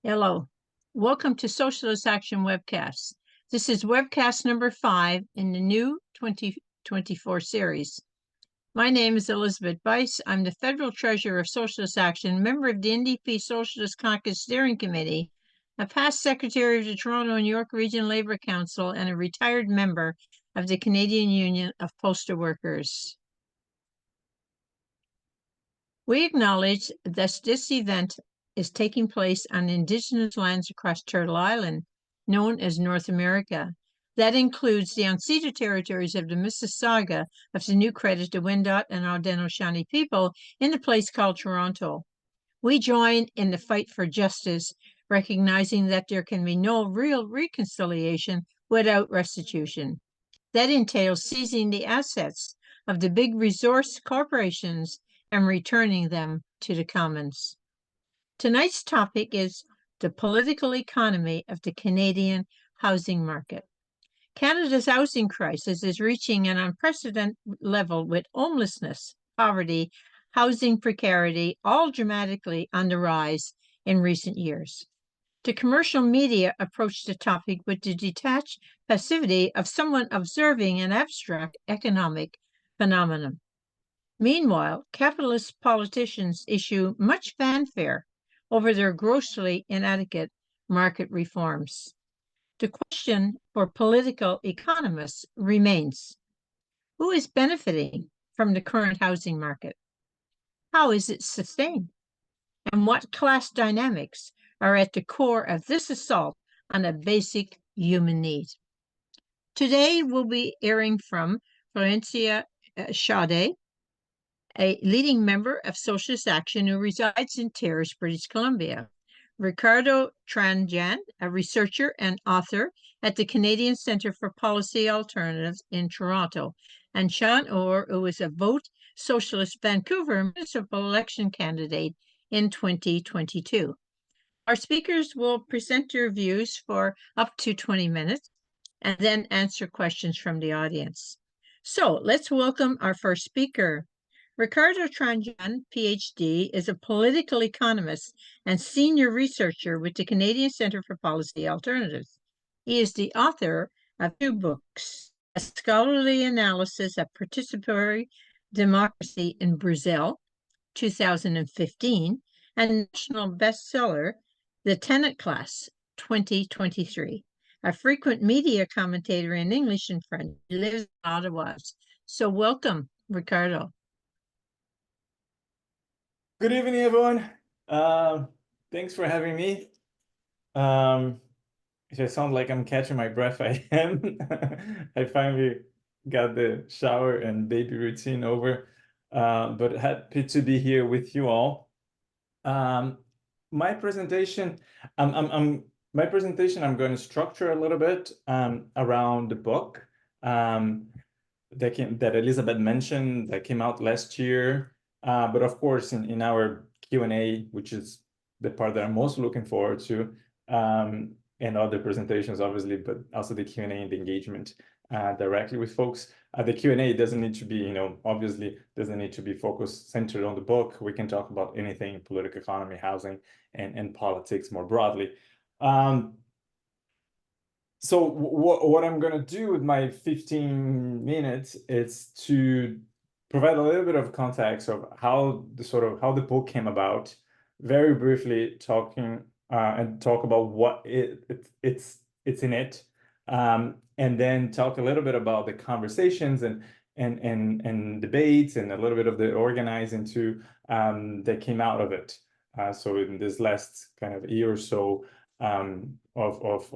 Hello. Welcome to Socialist Action Webcast. This is webcast number 5 in the new 2024 series. My name is Elizabeth Bice. I'm the Federal Treasurer of Socialist Action, member of the NDP Socialist Caucus Steering Committee, a past Secretary of the Toronto and York Region Labour Council, and a retired member of the Canadian Union of Postal Workers. We acknowledge that this event is taking place on Indigenous lands across Turtle Island, known as North America. That includes the unceded territories of the Mississauga of the New Credit, the Wendat, and Haudenosaunee people in a place called Toronto. We join in the fight for justice, recognizing that there can be no real reconciliation without restitution. That entails seizing the assets of the big resource corporations and returning them to the commons. Tonight's topic is the political economy of the Canadian housing market. Canada's housing crisis is reaching an unprecedented level with homelessness, poverty, housing precarity, all dramatically on the rise in recent years. The commercial media approach the topic with the detached passivity of someone observing an abstract economic phenomenon. Meanwhile, capitalist politicians issue much fanfare over their grossly inadequate market reforms. The question for political economists remains: who is benefiting from the current housing market? How is it sustained? And what class dynamics are at the core of this assault on a basic human need? Today, we'll be hearing from Florencia Schade, a leading member of Socialist Action who resides in Terrace, British Columbia. Ricardo Tranjan, a researcher and author at the Canadian Centre for Policy Alternatives in Toronto, and Sean Orr, who is a Vote Socialist Vancouver municipal election candidate in 2022. Our speakers will present their views for up to 20 minutes and then answer questions from the audience. So let's welcome our first speaker. Ricardo Tranjan, PhD, is a political economist and senior researcher with the Canadian Centre for Policy Alternatives. He is the author of 2 books, A Scholarly Analysis of Participatory Democracy in Brazil, 2015, and national bestseller, The Tenant Class, 2023. A frequent media commentator in English and French. He lives in Ottawa. So welcome, Ricardo. Good evening, everyone. Thanks for having me. If I sound like I'm catching my breath, I am. I finally got the shower and baby routine over, but happy to be here with you all. My presentation, I'm going to structure a little bit around the book that Elizabeth mentioned that came out last year. But of course, in our Q&A, which is the part that I'm most looking forward to, and other presentations, obviously, but also the Q&A and the engagement directly with folks. The Q&A doesn't need to be, obviously doesn't need to be focused, centered on the book. We can talk about anything, political economy, housing, and politics more broadly. So what I'm going to do with my 15 minutes is to provide a little bit of context of how the book came about, very briefly talking and talk about what it's in it, and then talk a little bit about the conversations and debates and a little bit of the organizing too that came out of it. So in this last kind of year or so of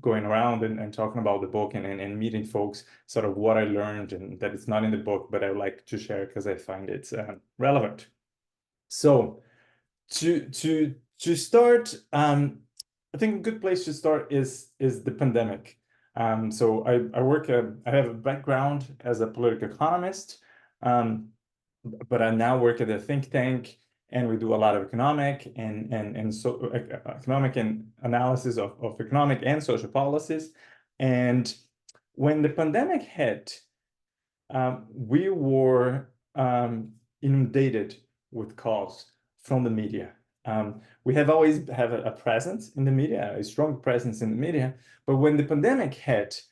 going around and talking about the book and meeting folks, sort of what I learned, and that it's not in the book, but I like to share because I find it's relevant. So to start, I think a good place to start is the pandemic. So I have a background as a political economist, but I now work at a think tank, and we do a lot of economic and analysis of economic and social policies. And when the pandemic hit, we were inundated with calls from the media We have always have a presence in the media, a strong presence in the media, but when the pandemic hit,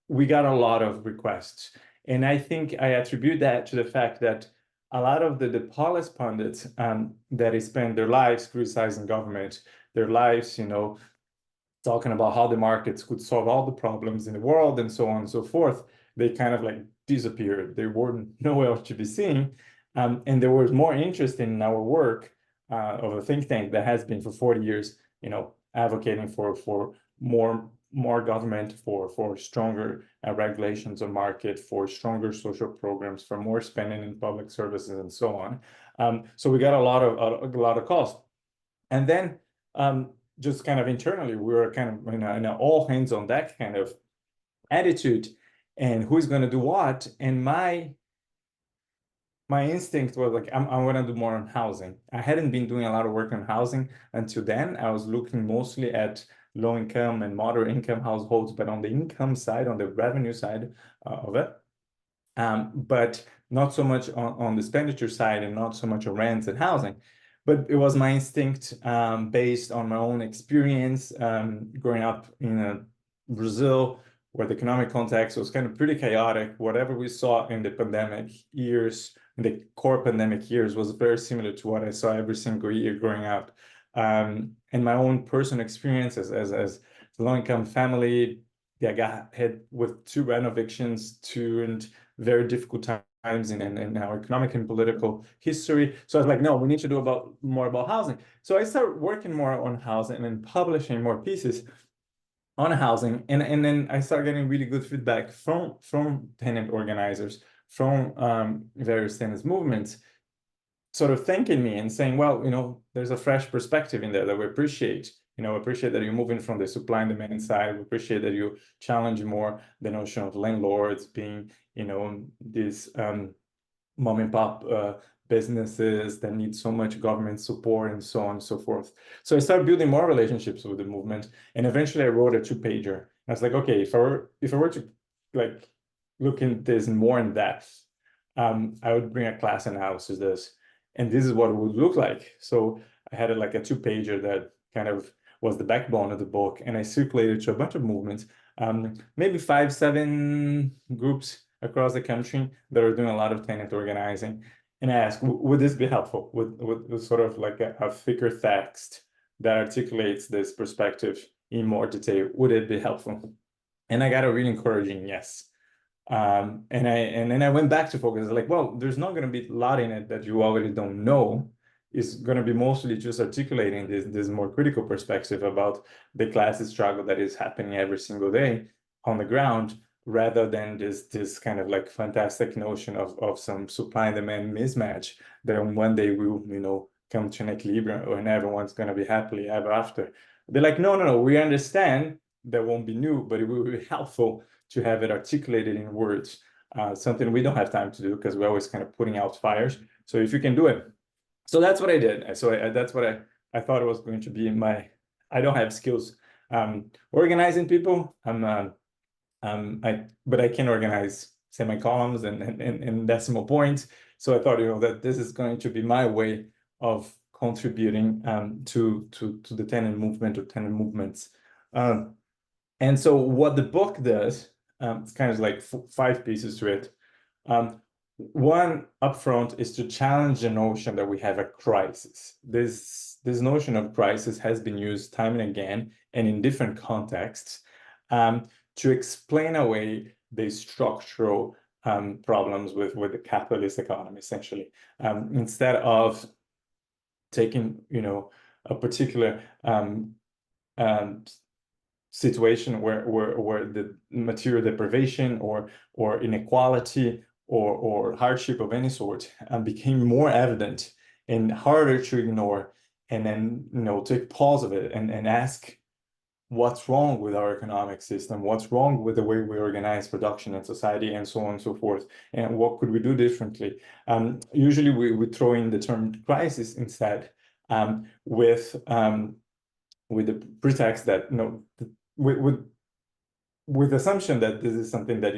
we got a lot of requests. And I think I attribute that to the fact that a lot of the policy pundits that spend their lives criticizing government, their lives, talking about how the markets could solve all the problems in the world and so on and so forth, they kind of like disappeared. They weren't nowhere to be seen. And there was more interest in our work of a think tank that has been for 40 years, advocating for more government, for stronger regulations on market, for stronger social programs, for more spending in public services and so on. So we got a lot of calls. And then just kind of internally, we were kind of in a all hands on deck kind of attitude, and who's going to do what. And my instinct was like, I'm going to do more on housing. I hadn't been doing a lot of work on housing until then. I was looking mostly at low income and moderate income households, but on the income side, on the revenue side of it. But not so much on the expenditure side, and not so much on rents and housing. But it was my instinct based on my own experience growing up in Brazil, where the economic context was kind of pretty chaotic. Whatever we saw in the pandemic years, in the core pandemic years, was very similar to what I saw every single year growing up. And my own personal experiences as a low-income family, I got hit with 2 rent evictions, 2 and very difficult times in our economic and political history. So I was like, no, we need to do more about housing. So I started working more on housing and publishing more pieces on housing. And then I started getting really good feedback from tenant organizers, from various tenants movements, sort of thanking me and saying, well, there's a fresh perspective in there that we appreciate. Appreciate that you're moving from the supply and demand side. We appreciate that you challenge more the notion of landlords being, these mom and pop businesses that need so much government support and so on and so forth. So I started building more relationships with the movement, and eventually I wrote a 2-pager. I was like, okay, if I were to like look into this more in depth, I would bring a class analysis of this, and this is what it would look like. So I had like a 2-pager that kind of was the backbone of the book, and I circulated to a bunch of movements, maybe 5-7 groups across the country that are doing a lot of tenant organizing, and I asked, would this be helpful? Would sort of like a thicker text that articulates this perspective in more detail, would it be helpful? And I got a really encouraging yes. And then I went back to focus, like, well, there's not going to be a lot in it that you already don't know. Is going to be mostly just articulating this more critical perspective about the class struggle that is happening every single day on the ground, rather than this kind of like fantastic notion of some supply and demand mismatch that on one day will come to an equilibrium and everyone's going to be happily ever after. They're like, no, we understand that won't be new, but it will be helpful to have it articulated in words, something we don't have time to do because we're always kind of putting out fires. So if you can do it. So that's what I did. So that's what I thought it was going to be I don't have skills organizing people. But I can organize semicolons and decimal points. So I thought, that this is going to be my way of contributing to the tenant movement or tenant movements. And so what the book does, it's kind of like 5 pieces to it. One upfront is to challenge the notion that we have a crisis. This notion of crisis has been used time and again and in different contexts to explain away the structural problems with the capitalist economy, essentially, instead of taking a particular situation where the material deprivation or inequality or hardship of any sort became more evident and harder to ignore, and then take pause of it and ask what's wrong with our economic system, what's wrong with the way we organize production and society, and so on and so forth, and what could we do differently. Usually we throw in the term crisis instead, with the pretext that with the assumption that this is something that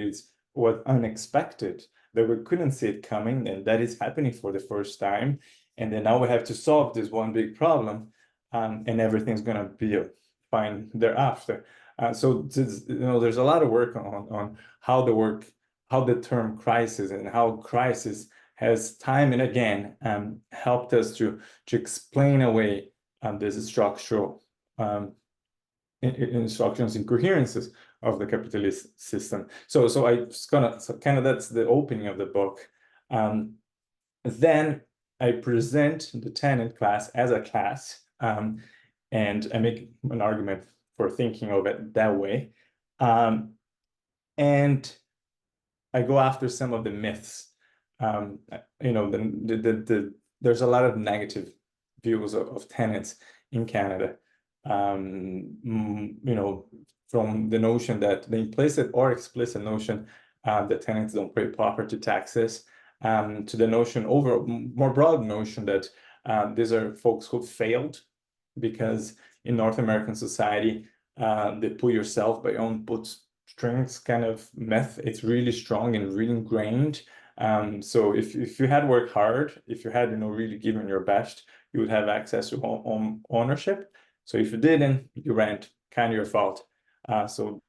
was unexpected, that we couldn't see it coming, and that is happening for the first time, and then now we have to solve this one big problem, and everything's going to be fine thereafter. So there's a lot of work on how the term crisis and how crisis has time and again helped us to explain away these structural instructions, incoherences of the capitalist system. So kind of that's the opening of the book. Then I present the tenant class as a class, and I make an argument for thinking of it that way. And I go after some of the myths. There's a lot of negative views of tenants in Canada. From the notion that the implicit or explicit notion that tenants don't pay property taxes, to the notion, more broad notion that these are folks who failed because in North American society, the pull yourself by your own bootstrings kind of myth, it's really strong and really ingrained. So if you had worked hard, if you had really given your best, you would have access to home ownership. So if you didn't, you rent, kind of your fault. So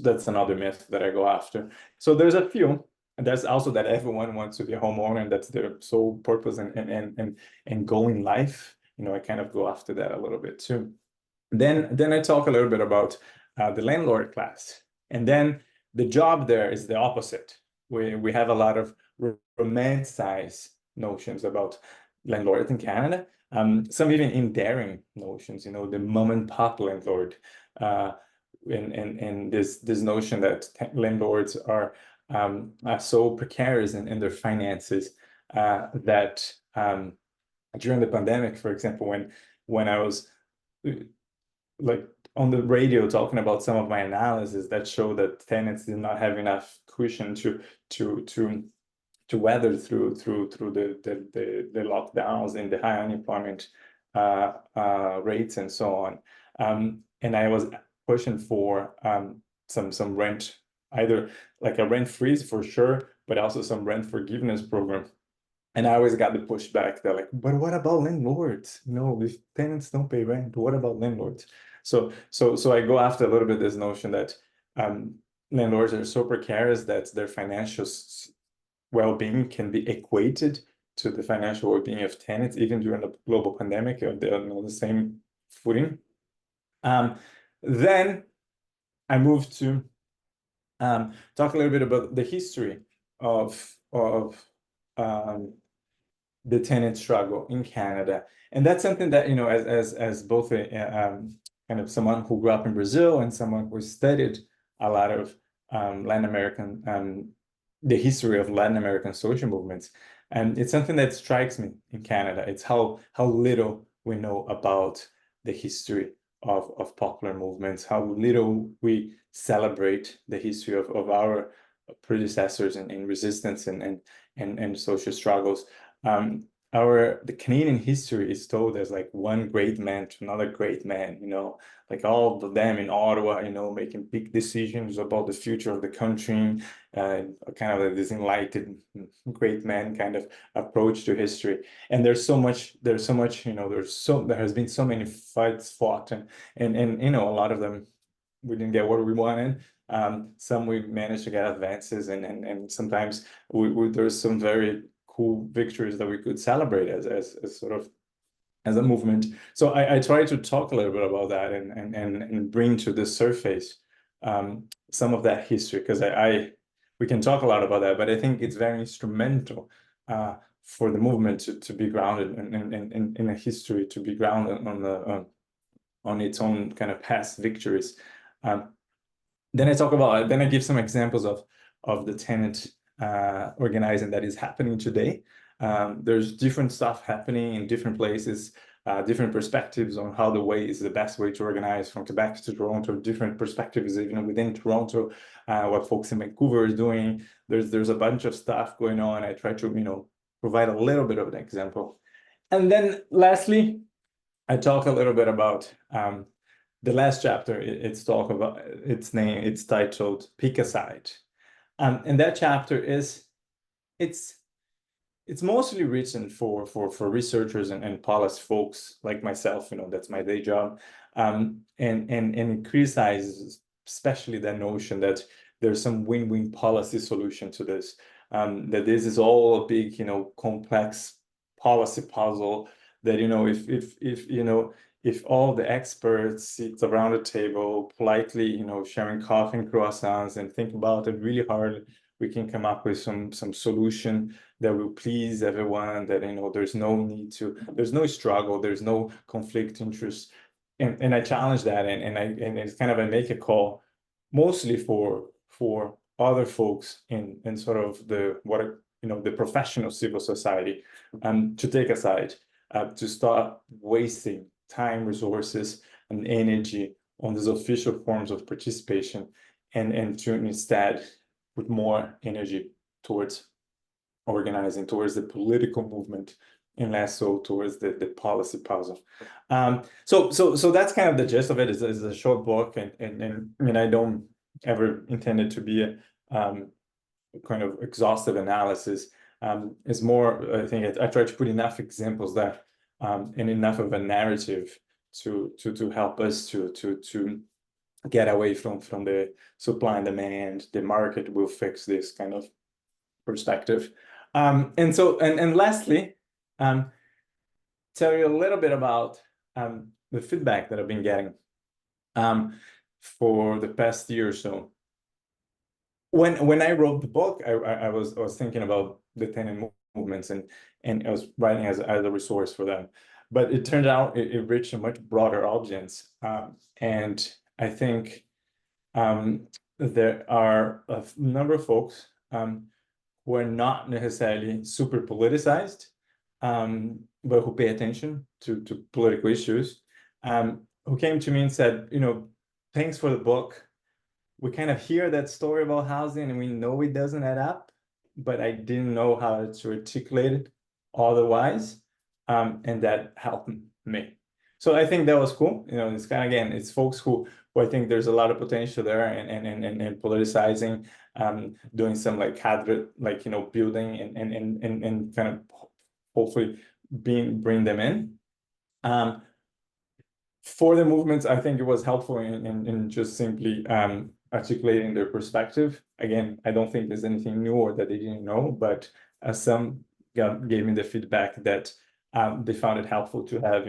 that's another myth that I go after. So there's a few. And there's also that everyone wants to be a homeowner and that's their sole purpose and goal in life. I kind of go after that a little bit too. Then I talk a little bit about the landlord class. And then the job there is the opposite. We have a lot of romanticized notions about landlords in Canada. Some even endearing notions, the mom and pop landlord, and this notion that landlords are so precarious in their finances that during the pandemic, for example, when I was like on the radio talking about some of my analysis that showed that tenants did not have enough cushion to weather through the lockdowns and the high unemployment rates and so on. And I was pushing for some rent, either like a rent freeze for sure, but also some rent forgiveness program. And I always got the pushback. They're like, but what about landlords? If tenants don't pay rent, what about landlords? So I go after a little bit this notion that landlords are so precarious that their financial well-being can be equated to the financial well-being of tenants, even during the global pandemic, they're on the same footing. Then I move to talk a little bit about the history of the tenant struggle in Canada, and that's something that as both a kind of someone who grew up in Brazil and someone who studied a lot of Latin American the history of Latin American social movements, and it's something that strikes me in Canada. It's how little we know about the history of popular movements, how little we celebrate the history of our predecessors in resistance and social struggles. The Canadian history is told as like one great man to another great man, like all of them in Ottawa, making big decisions about the future of the country, kind of this enlightened great man kind of approach to history. And there has been so many fights fought and a lot of them we didn't get what we wanted. Some we managed to get advances and sometimes there's some very cool victories that we could celebrate as sort of as a movement. So I try to talk a little bit about that and bring to the surface some of that history, because we can talk a lot about that, but I think it's very instrumental for the movement to be grounded in a history, to be grounded on its own kind of past victories. Then I give some examples of the tenant organizing that is happening today. There's different stuff happening in different places, different perspectives on how the way is the best way to organize, from Quebec to Toronto, different perspectives even within Toronto, what folks in Vancouver is doing. There's a bunch of stuff going on. I try to provide a little bit of an example. And then lastly, I talk a little bit about the last chapter. It's titled Pick a Side. And that chapter it's it's mostly written for researchers and policy folks like myself. That's my day job, and it criticizes especially that notion that there's some win-win policy solution to this, that this is all a big complex policy puzzle, that if all the experts sit around the table politely sharing coffee and croissants and think about it really hard, we can come up with some solution that will please everyone, that there's no struggle, there's no conflict interest. And I challenge that, and it's kind of, I make a call mostly for other folks in sort of the professional civil society, to take a side, to start wasting time, resources, and energy on these official forms of participation, and to instead put more energy towards organizing, towards the political movement, and less so towards the policy puzzle. So that's kind of the gist of it. Is a short book, and I mean, I don't ever intend it to be a kind of exhaustive analysis. It's more, I think I try to put enough examples there, and enough of a narrative to help us to get away from the supply and demand, the market will fix this kind of perspective. And lastly, tell you a little bit about the feedback that I've been getting for the past year or so. When I wrote the book, I was thinking about the tenant movements, and I was writing as a resource for them. But it turned out it reached a much broader audience, and I think there are a number of folks who are not necessarily super politicized, but who pay attention to political issues, who came to me and said, thanks for the book. We kind of hear that story about housing and we know it doesn't add up, but I didn't know how to articulate it otherwise, and that helped me. So I think that was cool. It's kind of, again, it's folks who I think there's a lot of potential there, and politicizing, doing some like cadre, building and kind of hopefully bring them in. For the movements, I think it was helpful in just simply articulating their perspective. Again, I don't think there's anything new or that they didn't know, but some gave me the feedback that they found it helpful to have,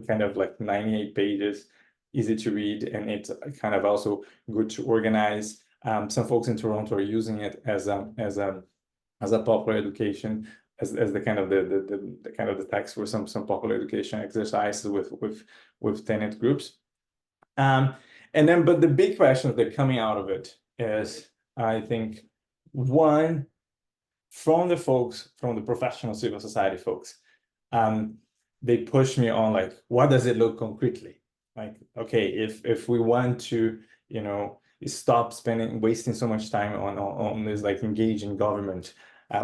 kind of like 98 pages, easy to read, and it's kind of also good to organize. Some folks in Toronto are using it as a popular education, as the kind of the text for some popular education exercises with tenant groups. And then, but the big questions that are coming out of it is, I think, one, from the professional civil society folks, they push me on, like, what does it look concretely? Like, okay, if we want to, stop wasting so much time on this, like, engaging government,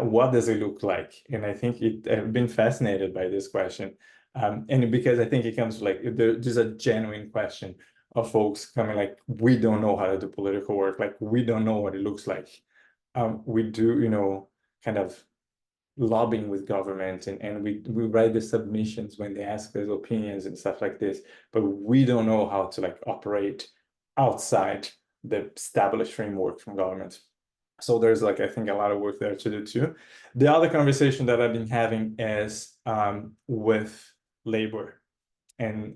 what does it look like? And I think I've been fascinated by this question, and because I think it comes like there's a genuine question of folks coming like, we don't know how to do political work, like we don't know what it looks like. We do, kind of lobbying with government, and we write the submissions when they ask us opinions and stuff like this, but we don't know how to like operate outside the established framework from government. So there's like, I think, a lot of work there to do too. The other conversation that I've been having is with labor, and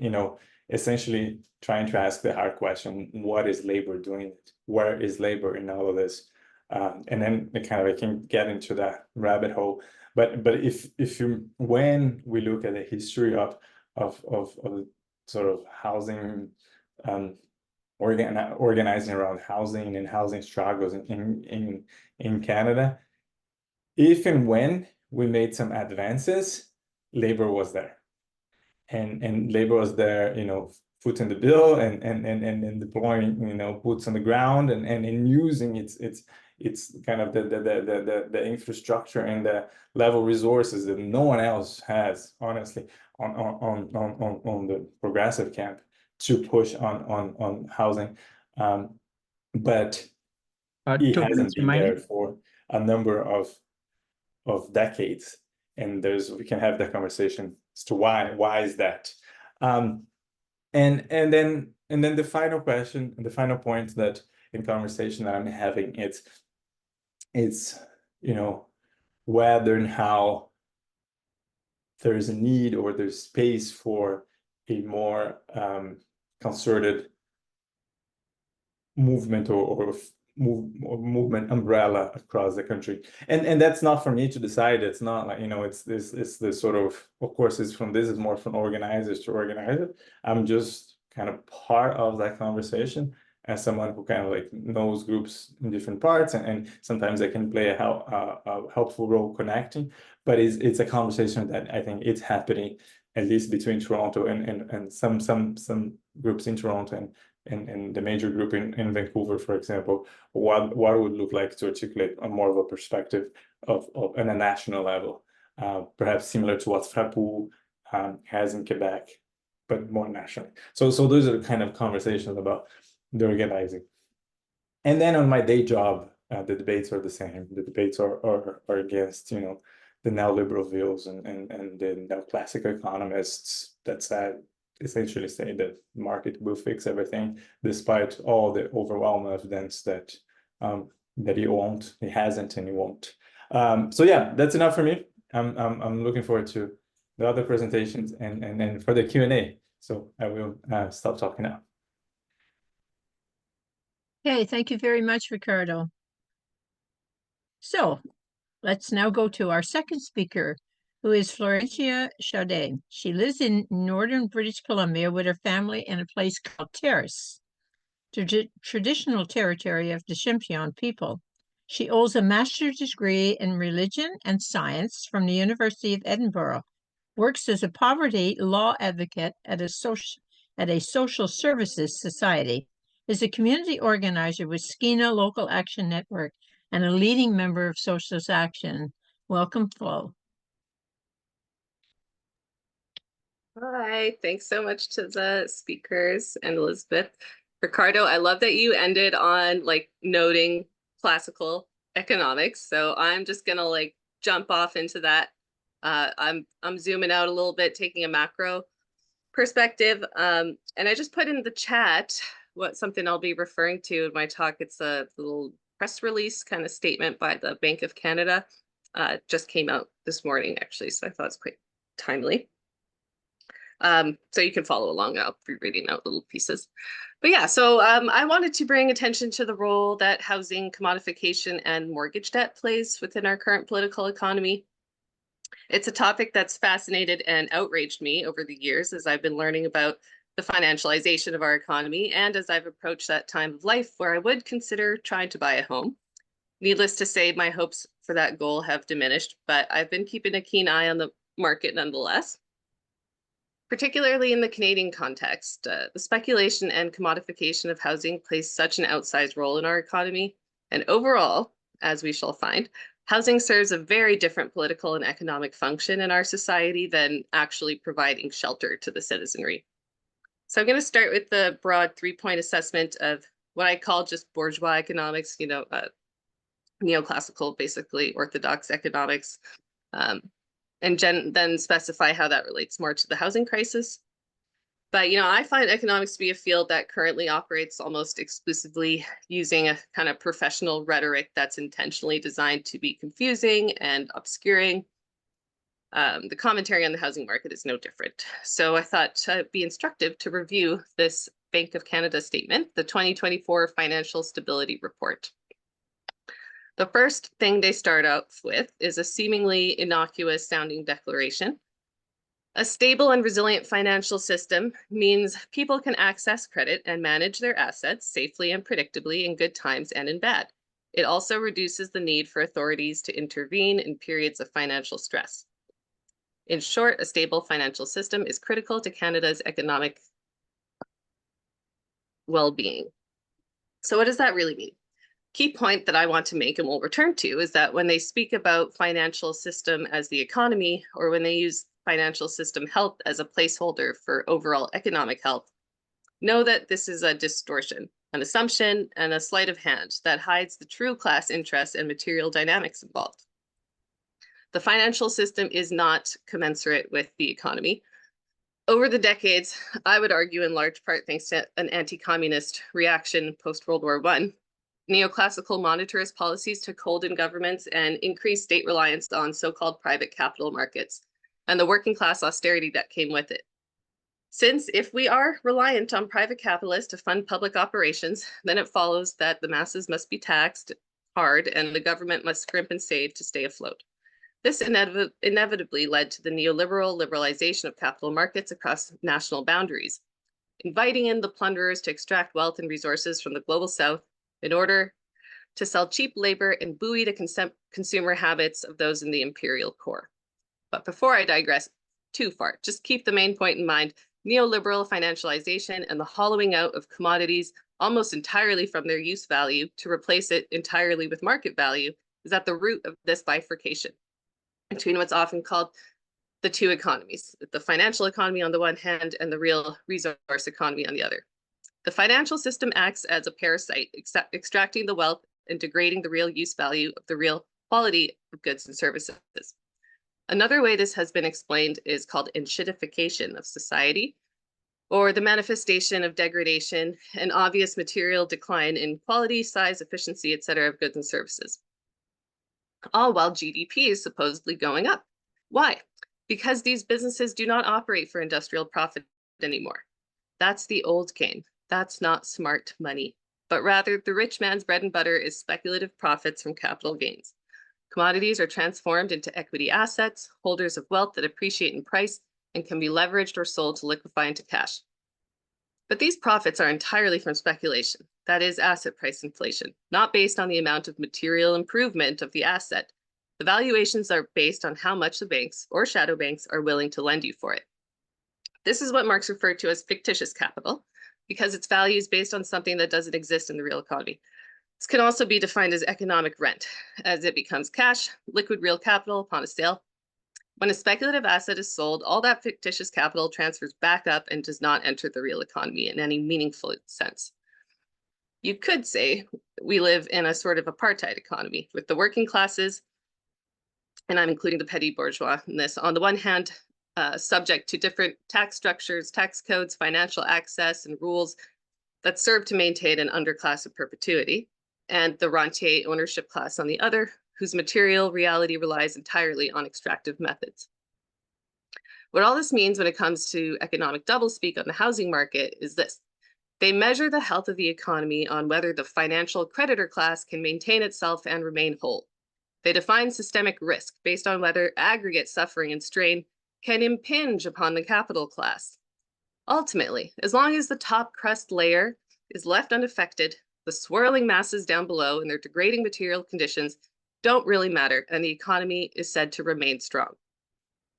essentially trying to ask the hard question: what is labor doing? Where is labor in all of this? And then I can get into that rabbit hole. But when we look at the history of sort of housing, organizing around housing and housing struggles in Canada, if and when we made some advances, labor was there, and labor was there, footing the bill and deploying, boots on the ground, and using it's kind of the infrastructure and the level resources that no one else has, honestly, on the progressive camp to push on housing, but it hasn't been there for a number of decades. and we can have that conversation as to why is that. And then the final question, the final point that in conversation that I'm having, it's whether and how there is a need or there's space for a more concerted movement or movement umbrella across the country, and that's not for me to decide. It's not like it's this sort of course this is more from organizers to organize it. I'm just kind of part of that conversation as someone who kind of like knows groups in different parts, and sometimes I can play a helpful role connecting, but it's a conversation that I think it's happening at least between Toronto and some groups in Toronto and the major group in Vancouver, for example, what it would look like to articulate a more of a perspective of on a national level, perhaps similar to what FRAPU has in Quebec, but more nationally. So those are the kind of conversations about the organizing. And then on my day job, the debates are the same. The debates are against, the neoliberal views and the neoclassic economists that essentially say that the market will fix everything, despite all the overwhelming evidence that it hasn't, and it won't. So yeah, that's enough for me. I'm looking forward to the other presentations and for the Q&A. So I will stop talking now. Okay, thank you very much, Ricardo. So let's now go to our second speaker, who is Florencia Schade. She lives in northern British Columbia with her family in a place called Terrace, traditional territory of the Shimpion people. She holds a master's degree in religion and science from the University of Edinburgh, works as a poverty law advocate at a social services society, is a community organizer with Skeena Local Action Network, and a leading member of Socialist Action. Welcome, Flo. Hi, thanks so much to the speakers and Elizabeth. Ricardo, I love that you ended on noting classical economics. So I'm just gonna jump off into that. I'm zooming out a little bit, taking a macro perspective. And I just put in the chat something I'll be referring to in my talk. It's a little press release kind of statement by the Bank of Canada. Just came out this morning, actually, so I thought it's quite timely. So you can follow along. I'll be reading out little pieces. But yeah, so I wanted to bring attention to the role that housing commodification and mortgage debt plays within our current political economy. It's a topic that's fascinated and outraged me over the years as I've been learning about the financialization of our economy and as I've approached that time of life where I would consider trying to buy a home. Needless to say, my hopes for that goal have diminished, but I've been keeping a keen eye on the market nonetheless. Particularly in the Canadian context, the speculation and commodification of housing plays such an outsized role in our economy. And overall, as we shall find, housing serves a very different political and economic function in our society than actually providing shelter to the citizenry. So I'm going to start with the broad three-point assessment of what I call just bourgeois economics, neoclassical, basically orthodox economics, and then specify how that relates more to the housing crisis. But, I find economics to be a field that currently operates almost exclusively using a kind of professional rhetoric that's intentionally designed to be confusing and obscuring. The commentary on the housing market is no different. So I thought it'd be instructive to review this Bank of Canada statement, the 2024 Financial Stability Report. The first thing they start out with is a seemingly innocuous sounding declaration. A stable and resilient financial system means people can access credit and manage their assets safely and predictably in good times and in bad. It also reduces the need for authorities to intervene in periods of financial stress. In short, a stable financial system is critical to Canada's economic well-being. So what does that really mean? Key point that I want to make and we'll return to is that when they speak about financial system as the economy, or when they use financial system health as a placeholder for overall economic health, know that this is a distortion, an assumption, and a sleight of hand that hides the true class interests and material dynamics involved. The financial system is not commensurate with the economy. Over the decades, I would argue in large part thanks to an anti-communist reaction post-World War I, neoclassical monetarist policies took hold in governments and increased state reliance on so-called private capital markets and the working class austerity that came with it. Since if we are reliant on private capitalists to fund public operations, then it follows that the masses must be taxed hard and the government must scrimp and save to stay afloat. This inevitably led to the neoliberal liberalization of capital markets across national boundaries, inviting in the plunderers to extract wealth and resources from the global south in order to sell cheap labor and buoy the consumer habits of those in the imperial core. But before I digress too far, just keep the main point in mind. Neoliberal financialization and the hollowing out of commodities almost entirely from their use value to replace it entirely with market value is at the root of this bifurcation between what's often called the two economies, the financial economy on the one hand and the real resource economy on the other. The financial system acts as a parasite, extracting the wealth and degrading the real use value of the real quality of goods and services. Another way this has been explained is called enshittification of society, or the manifestation of degradation and obvious material decline in quality, size, efficiency, etc. of goods and services. All while GDP is supposedly going up. Why? Because these businesses do not operate for industrial profit anymore. That's the old game. That's not smart money, but rather the rich man's bread and butter is speculative profits from capital gains. Commodities are transformed into equity assets, holders of wealth that appreciate in price and can be leveraged or sold to liquefy into cash. But these profits are entirely from speculation, that is asset price inflation, not based on the amount of material improvement of the asset. The valuations are based on how much the banks or shadow banks are willing to lend you for it. This is what Marx referred to as fictitious capital, because its value is based on something that doesn't exist in the real economy. This can also be defined as economic rent, as it becomes cash, liquid real capital upon a sale. When a speculative asset is sold, all that fictitious capital transfers back up and does not enter the real economy in any meaningful sense. You could say we live in a sort of apartheid economy with the working classes, and I'm including the petty bourgeois in this, on the one hand, subject to different tax structures, tax codes, financial access, and rules that serve to maintain an underclass of perpetuity, and the rentier ownership class on the other, whose material reality relies entirely on extractive methods. What all this means when it comes to economic doublespeak on the housing market is this. They measure the health of the economy on whether the financial creditor class can maintain itself and remain whole. They define systemic risk based on whether aggregate suffering and strain can impinge upon the capital class. Ultimately, as long as the top crust layer is left unaffected, the swirling masses down below and their degrading material conditions don't really matter, and the economy is said to remain strong.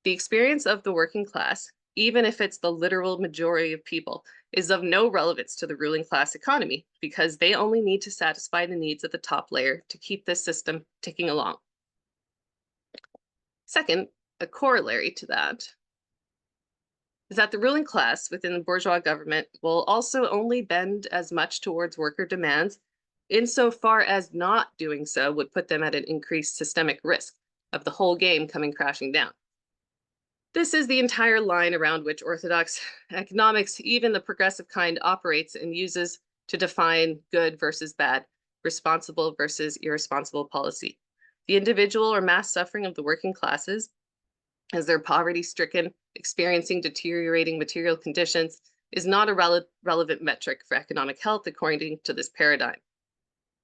The experience of the working class, even if it's the literal majority of people, is of no relevance to the ruling class economy because they only need to satisfy the needs of the top layer to keep this system ticking along. Second, a corollary to that is that the ruling class within the bourgeois government will also only bend as much towards worker demands insofar as not doing so would put them at an increased systemic risk of the whole game coming crashing down. This is the entire line around which orthodox economics, even the progressive kind, operates and uses to define good versus bad, responsible versus irresponsible policy. The individual or mass suffering of the working classes, as they're poverty-stricken, experiencing deteriorating material conditions, is not a relevant metric for economic health according to this paradigm.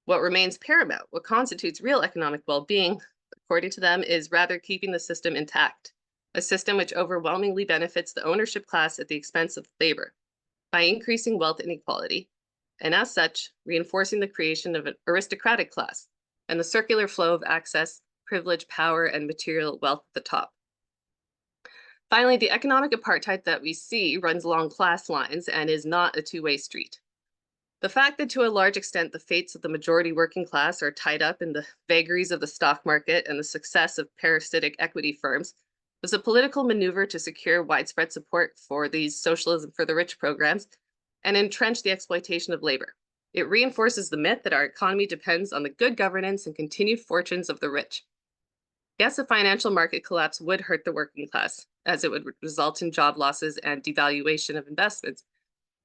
What remains paramount, what constitutes real economic well-being, according to them, is rather keeping the system intact, a system which overwhelmingly benefits the ownership class at the expense of labor by increasing wealth inequality, and as such, reinforcing the creation of an aristocratic class and the circular flow of access, privilege, power, and material wealth at the top. Finally, the economic apartheid that we see runs along class lines and is not a two-way street. The fact that to a large extent the fates of the majority working class are tied up in the vagaries of the stock market and the success of parasitic equity firms was a political maneuver to secure widespread support for these socialism for the rich programs and entrench the exploitation of labor. It reinforces the myth that our economy depends on the good governance and continued fortunes of the rich. Yes, a financial market collapse would hurt the working class, as it would result in job losses and devaluation of investments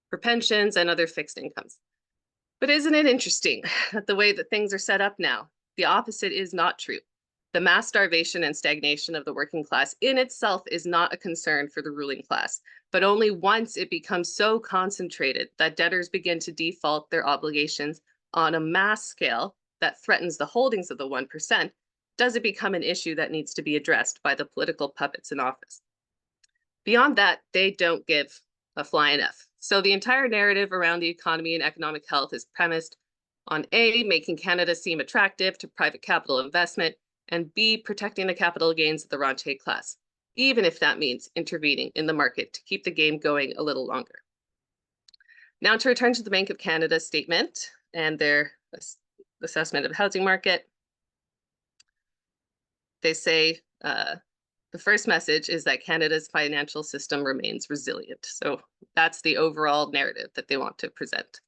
for pensions and other fixed incomes. But isn't it interesting that the way that things are set up now, the opposite is not true? The mass starvation and stagnation of the working class in itself is not a concern for the ruling class, but only once it becomes so concentrated that debtors begin to default their obligations on a mass scale that threatens the holdings of the 1%, does it become an issue that needs to be addressed by the political puppets in office. Beyond that, they don't give a flying F. So the entire narrative around the economy and economic health is premised on A, making Canada seem attractive to private capital investment, and B, protecting the capital gains of the rentier class, even if that means intervening in the market to keep the game going a little longer. Now to return to the Bank of Canada's statement and their assessment of the housing market. They say the first message is that Canada's financial system remains resilient. So that's the overall narrative that they want to present.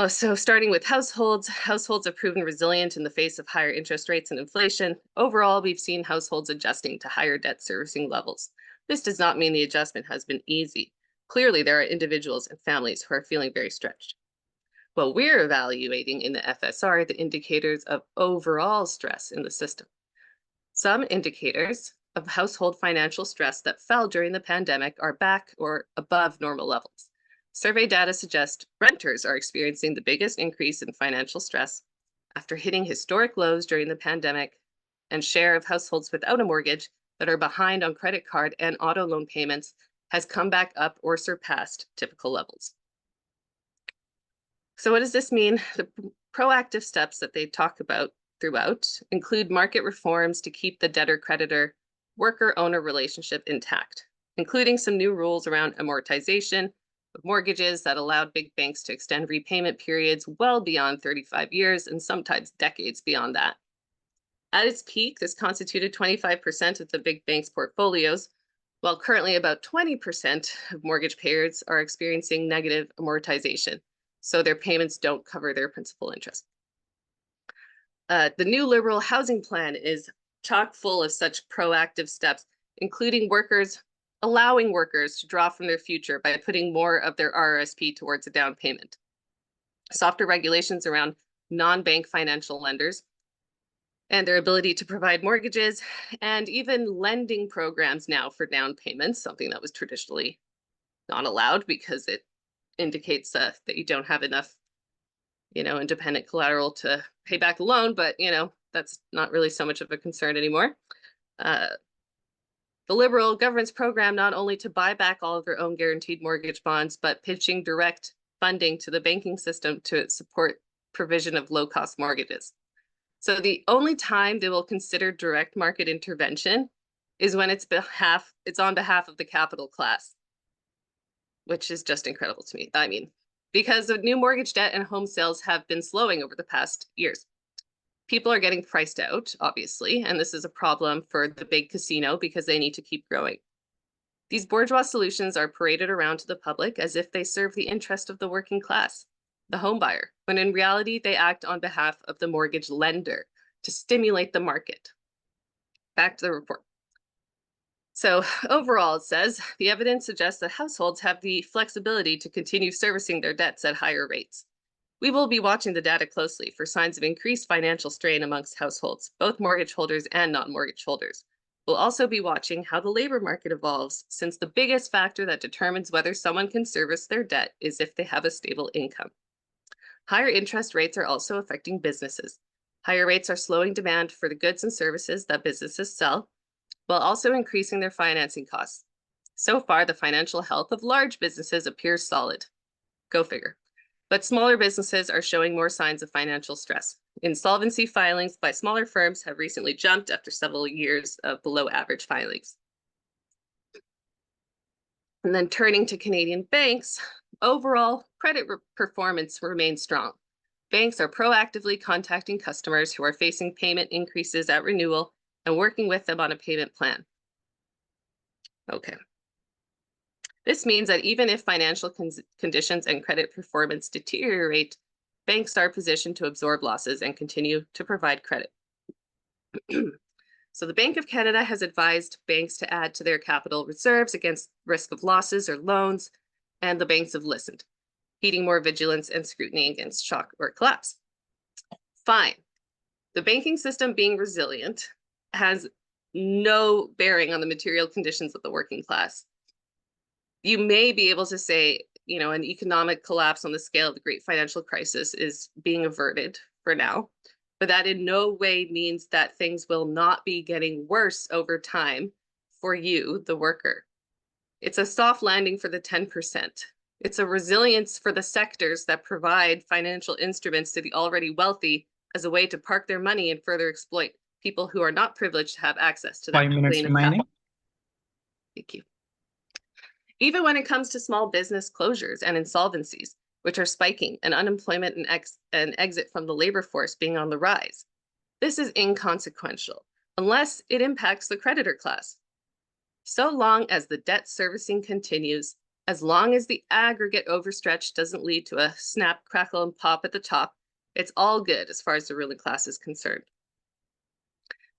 So starting with households have proven resilient in the face of higher interest rates and inflation. Overall, we've seen households adjusting to higher debt servicing levels. This does not mean the adjustment has been easy. Clearly, there are individuals and families who are feeling very stretched. Well, we're evaluating in the FSR the indicators of overall stress in the system. Some indicators of household financial stress that fell during the pandemic are back or above normal levels. Survey data suggests renters are experiencing the biggest increase in financial stress after hitting historic lows during the pandemic, and share of households without a mortgage that are behind on credit card and auto loan payments has come back up or surpassed typical levels. So what does this mean? The proactive steps that they talk about throughout include market reforms to keep the debtor-creditor worker-owner relationship intact, including some new rules around amortization of mortgages that allowed big banks to extend repayment periods well beyond 35 years and sometimes decades beyond that. At its peak, this constituted 25% of the big banks' portfolios, while currently about 20% of mortgage payers are experiencing negative amortization, so their payments don't cover their principal interest. The new Liberal housing plan is chock full of such proactive steps, including allowing workers to draw from their future by putting more of their RRSP towards a down payment. Softer regulations around non-bank financial lenders and their ability to provide mortgages, and even lending programs now for down payments, something that was traditionally not allowed because it indicates that you don't have enough independent collateral to pay back the loan, but that's not really so much of a concern anymore. The Liberal government's program not only to buy back all of their own guaranteed mortgage bonds, but pitching direct funding to the banking system to support provision of low-cost mortgages. So the only time they will consider direct market intervention is when it's on behalf of the capital class, which is just incredible to me. I mean, because the new mortgage debt and home sales have been slowing over the past years. People are getting priced out, obviously, and this is a problem for the big casino because they need to keep growing. These bourgeois solutions are paraded around to the public as if they serve the interest of the working class, the home buyer, when in reality, they act on behalf of the mortgage lender to stimulate the market. Back to the report. So overall, it says, the evidence suggests that households have the flexibility to continue servicing their debts at higher rates. We will be watching the data closely for signs of increased financial strain amongst households, both mortgage holders and non-mortgage holders. We'll also be watching how the labor market evolves, since the biggest factor that determines whether someone can service their debt is if they have a stable income. Higher interest rates are also affecting businesses. Higher rates are slowing demand for the goods and services that businesses sell, while also increasing their financing costs. So far, the financial health of large businesses appears solid. Go figure. But smaller businesses are showing more signs of financial stress. Insolvency filings by smaller firms have recently jumped after several years of below average filings. And then turning to Canadian banks, overall credit performance remains strong. Banks are proactively contacting customers who are facing payment increases at renewal and working with them on a payment plan. Okay. This means that even if financial conditions and credit performance deteriorate, banks are positioned to absorb losses and continue to provide credit. So the Bank of Canada has advised banks to add to their capital reserves against risk of losses or loans, and the banks have listened, heeding more vigilance and scrutiny against shock or collapse. Fine. The banking system being resilient has no bearing on the material conditions of the working class. You may be able to say, an economic collapse on the scale of the great financial crisis is being averted for now, but that in no way means that things will not be getting worse over time for you, the worker. It's a soft landing for the 10%. It's a resilience for the sectors that provide financial instruments to the already wealthy as a way to park their money and further exploit people who are not privileged to have access to that 5 minutes lane of remaining. capital. Thank you. Even when it comes to small business closures and insolvencies, which are spiking, and unemployment and exit from the labor force being on the rise, this is inconsequential unless it impacts the creditor class. So long as the debt servicing continues, as long as the aggregate overstretch doesn't lead to a snap, crackle, and pop at the top, it's all good as far as the ruling class is concerned.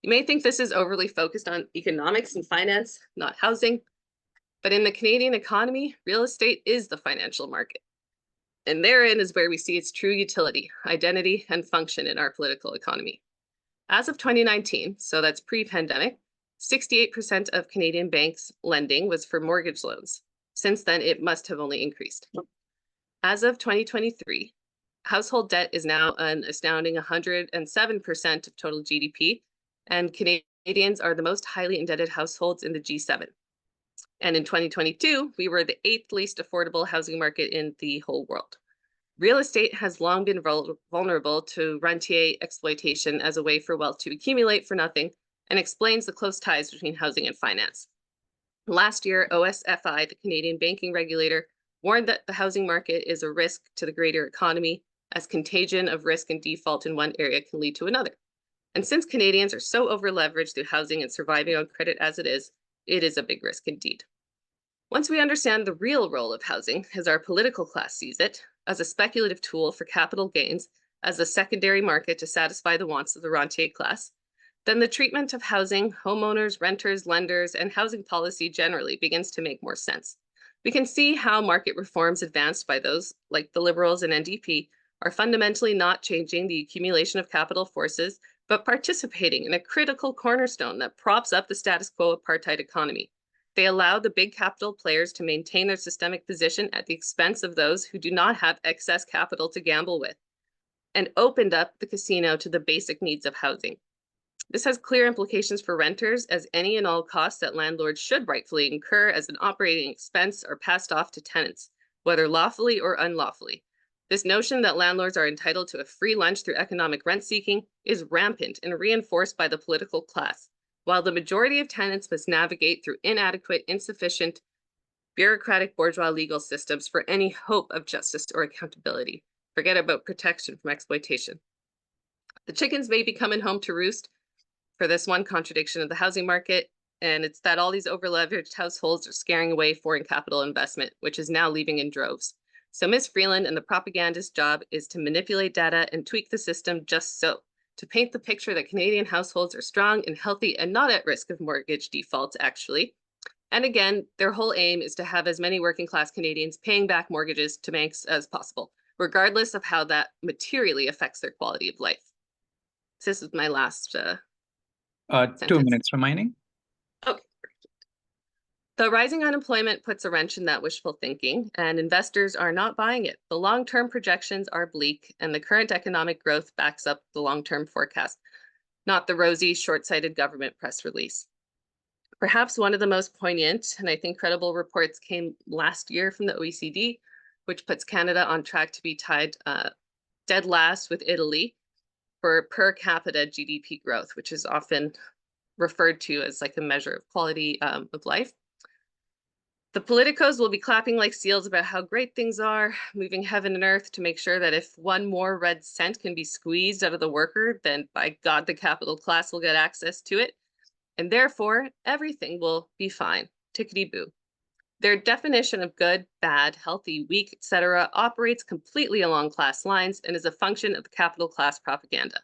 You may think this is overly focused on economics and finance, not housing, but in the Canadian economy, real estate is the financial market. And therein is where we see its true utility, identity, and function in our political economy. As of 2019, so that's pre-pandemic, 68% of Canadian banks' lending was for mortgage loans. Since then, it must have only increased. As of 2023, household debt is now an astounding 107% of total GDP, and Canadians are the most highly indebted households in the G7. And in 2022, we were the 8th least affordable housing market in the whole world. Real estate has long been vulnerable to rentier exploitation as a way for wealth to accumulate for nothing, and explains the close ties between housing and finance. Last year, OSFI, the Canadian banking regulator, warned that the housing market is a risk to the greater economy, as contagion of risk and default in one area can lead to another. And since Canadians are so over-leveraged through housing and surviving on credit as it is a big risk indeed. Once we understand the real role of housing, as our political class sees it, as a speculative tool for capital gains, as a secondary market to satisfy the wants of the rentier class, then the treatment of housing, homeowners, renters, lenders, and housing policy generally begins to make more sense. We can see how market reforms advanced by those, like the Liberals and NDP, are fundamentally not changing the accumulation of capital forces, but participating in a critical cornerstone that props up the status quo apartheid economy. They allow the big capital players to maintain their systemic position at the expense of those who do not have excess capital to gamble with, and opened up the casino to the basic needs of housing. This has clear implications for renters, as any and all costs that landlords should rightfully incur as an operating expense are passed off to tenants, whether lawfully or unlawfully. This notion that landlords are entitled to a free lunch through economic rent seeking is rampant and reinforced by the political class, while the majority of tenants must navigate through inadequate, insufficient, bureaucratic bourgeois legal systems for any hope of justice or accountability. Forget about protection from exploitation. The chickens may be coming home to roost for this one contradiction of the housing market, and it's that all these over-leveraged households are scaring away foreign capital investment, which is now leaving in droves. So Ms. Freeland and the propagandist's job is to manipulate data and tweak the system just so, to paint the picture that Canadian households are strong and healthy and not at risk of mortgage default, actually. And again, their whole aim is to have as many working class Canadians paying back mortgages to banks as possible, regardless of how that materially affects their quality of life. This is my last 2 sentence. minutes remaining. Okay. The rising unemployment puts a wrench in that wishful thinking, and investors are not buying it. The long-term projections are bleak, and the current economic growth backs up the long-term forecast, not the rosy, short-sighted government press release. Perhaps one of the most poignant, and I think credible reports came last year from the OECD, which puts Canada on track to be tied dead last with Italy for per capita GDP growth, which is often referred to as like a measure of quality of life. The politicos will be clapping like seals about how great things are, moving heaven and earth to make sure that if one more red cent can be squeezed out of the worker, then by God, the capital class will get access to it. And therefore, everything will be fine, tickety-boo. Their definition of good, bad, healthy, weak, etc. operates completely along class lines and is a function of the capital class propaganda.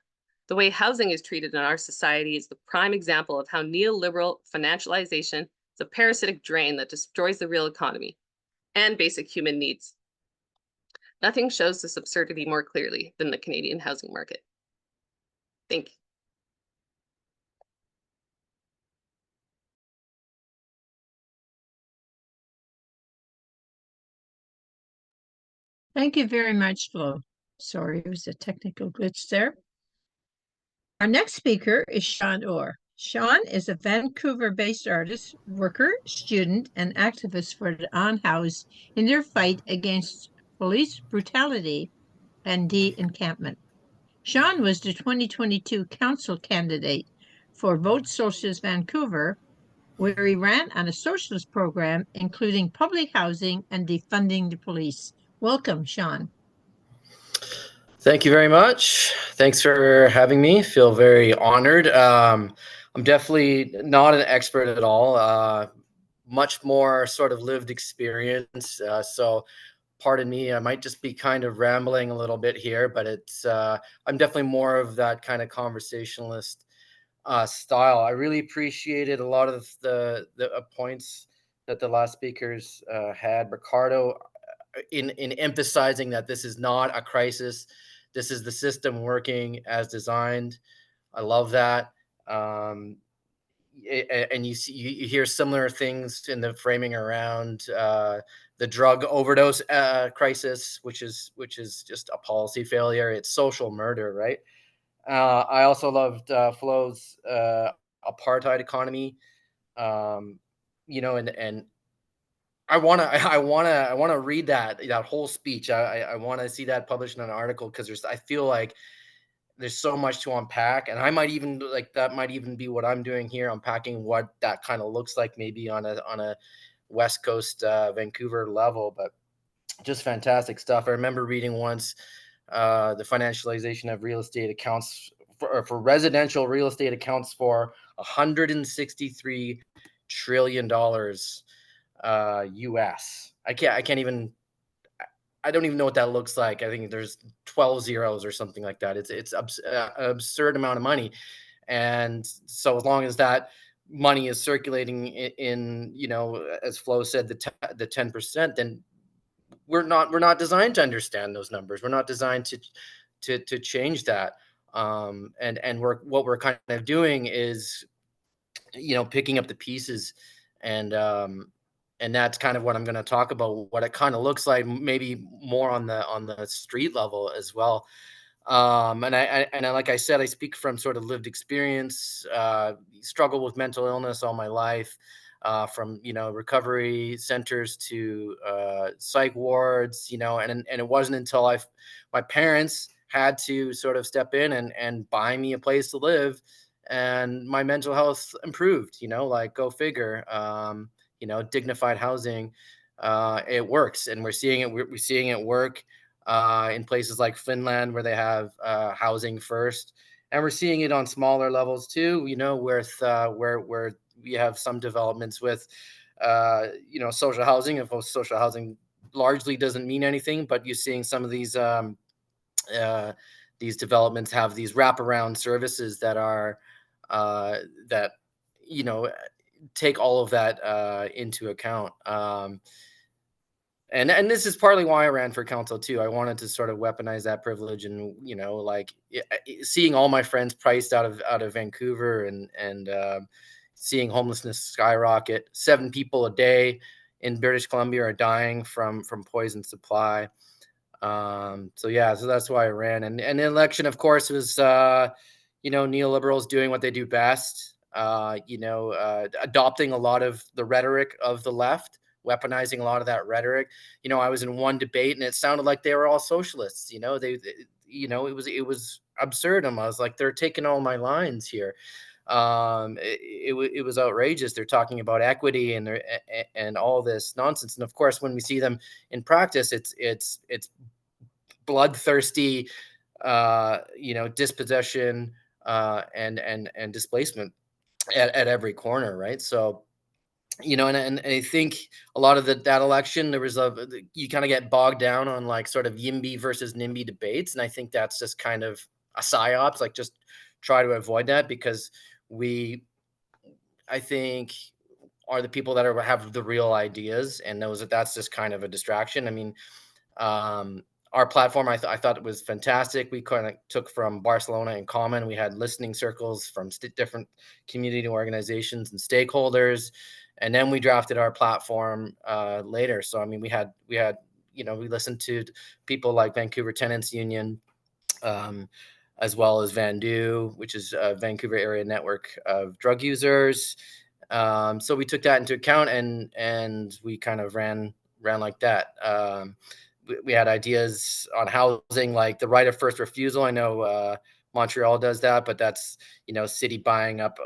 The way housing is treated in our society is the prime example of how neoliberal financialization is a parasitic drain that destroys the real economy and basic human needs. Nothing shows this absurdity more clearly than the Canadian housing market. Thank you. Thank you very much, Flo. Sorry, it was a technical glitch there. Our next speaker is Sean Orr. Sean is a Vancouver-based artist, worker, student, and activist for the unhoused in their fight against police brutality and de-encampment. Sean was the 2022 council candidate for Vote Socialist Vancouver, where he ran on a socialist program, including public housing and defunding the police. Welcome, Sean. Thank you very much. Thanks for having me. Feel very honored. I'm definitely not an expert at all. Much more sort of lived experience. So pardon me, I might just be kind of rambling a little bit here, but I'm definitely more of that kind of conversationalist style. I really appreciated a lot of the points that the last speakers had. Ricardo, in emphasizing that this is not a crisis. This is the system working as designed. I love that. And you hear similar things in the framing around the drug overdose crisis, which is just a policy failure. It's social murder, right? I also loved Flo's apartheid economy. And I want to read that whole speech. I want to see that published in an article because I feel like there's so much to unpack, and I might even that might even be what I'm doing here, unpacking what that kind of looks like maybe on a West Coast Vancouver level. But just fantastic stuff. I remember reading once the financialization of real estate accounts for residential real estate accounts for $163 trillion US. I don't even know what that looks like. I think there's 12 zeros or something like that. It's an absurd amount of money. And so as long as that money is circulating in as Flo said, the 10%, then we're not designed to understand those numbers. We're not designed to change that. And what we're kind of doing is, picking up the pieces, and that's kind of what I'm going to talk about, what it kind of looks like, maybe more on the street level as well. And like I said, I speak from sort of lived experience, struggled with mental illness all my life, from, recovery centers to psych wards, and it wasn't until my parents had to sort of step in and buy me a place to live, and my mental health improved, like go figure. Dignified housing, it works, and we're seeing it work in places like Finland, where they have housing first, and we're seeing it on smaller levels too. Where we have some developments with social housing. If social housing largely doesn't mean anything, but you're seeing some of these developments have these wraparound services that are that take all of that into account. And this is partly why I ran for council too. I wanted to sort of weaponize that privilege, and seeing all my friends priced out of Vancouver, and seeing homelessness skyrocket. 7 people a day in British Columbia are dying from poison supply. So that's why I ran. And the election, of course, was neoliberals doing what they do best. Adopting a lot of the rhetoric of the left, weaponizing a lot of that rhetoric. I was in one debate and it sounded like they were all socialists. It was absurd. I was like, they're taking all my lines here. It was outrageous. They're talking about equity and all this nonsense. And of course, when we see them in practice, it's bloodthirsty, dispossession and displacement at every corner, right? So, and I think a lot of that election, there was you kind of get bogged down on like sort of YIMBY versus NIMBY debates, and I think that's just kind of a psyops, like just try to avoid that, because we, I think, are the people that have the real ideas, and knows that that's just kind of a distraction. I mean, um, our platform, I thought it was fantastic. We kind of took from Barcelona in common. We had listening circles from different community organizations and stakeholders, and then we drafted our platform later. So I mean, we listened to people like Vancouver Tenants Union, um, as well as Vandu, which is a Vancouver area network of drug users. So we took that into account, and we kind of ran like that. We had ideas on housing, like the right of first refusal. I know Montreal does that, but that's, city buying up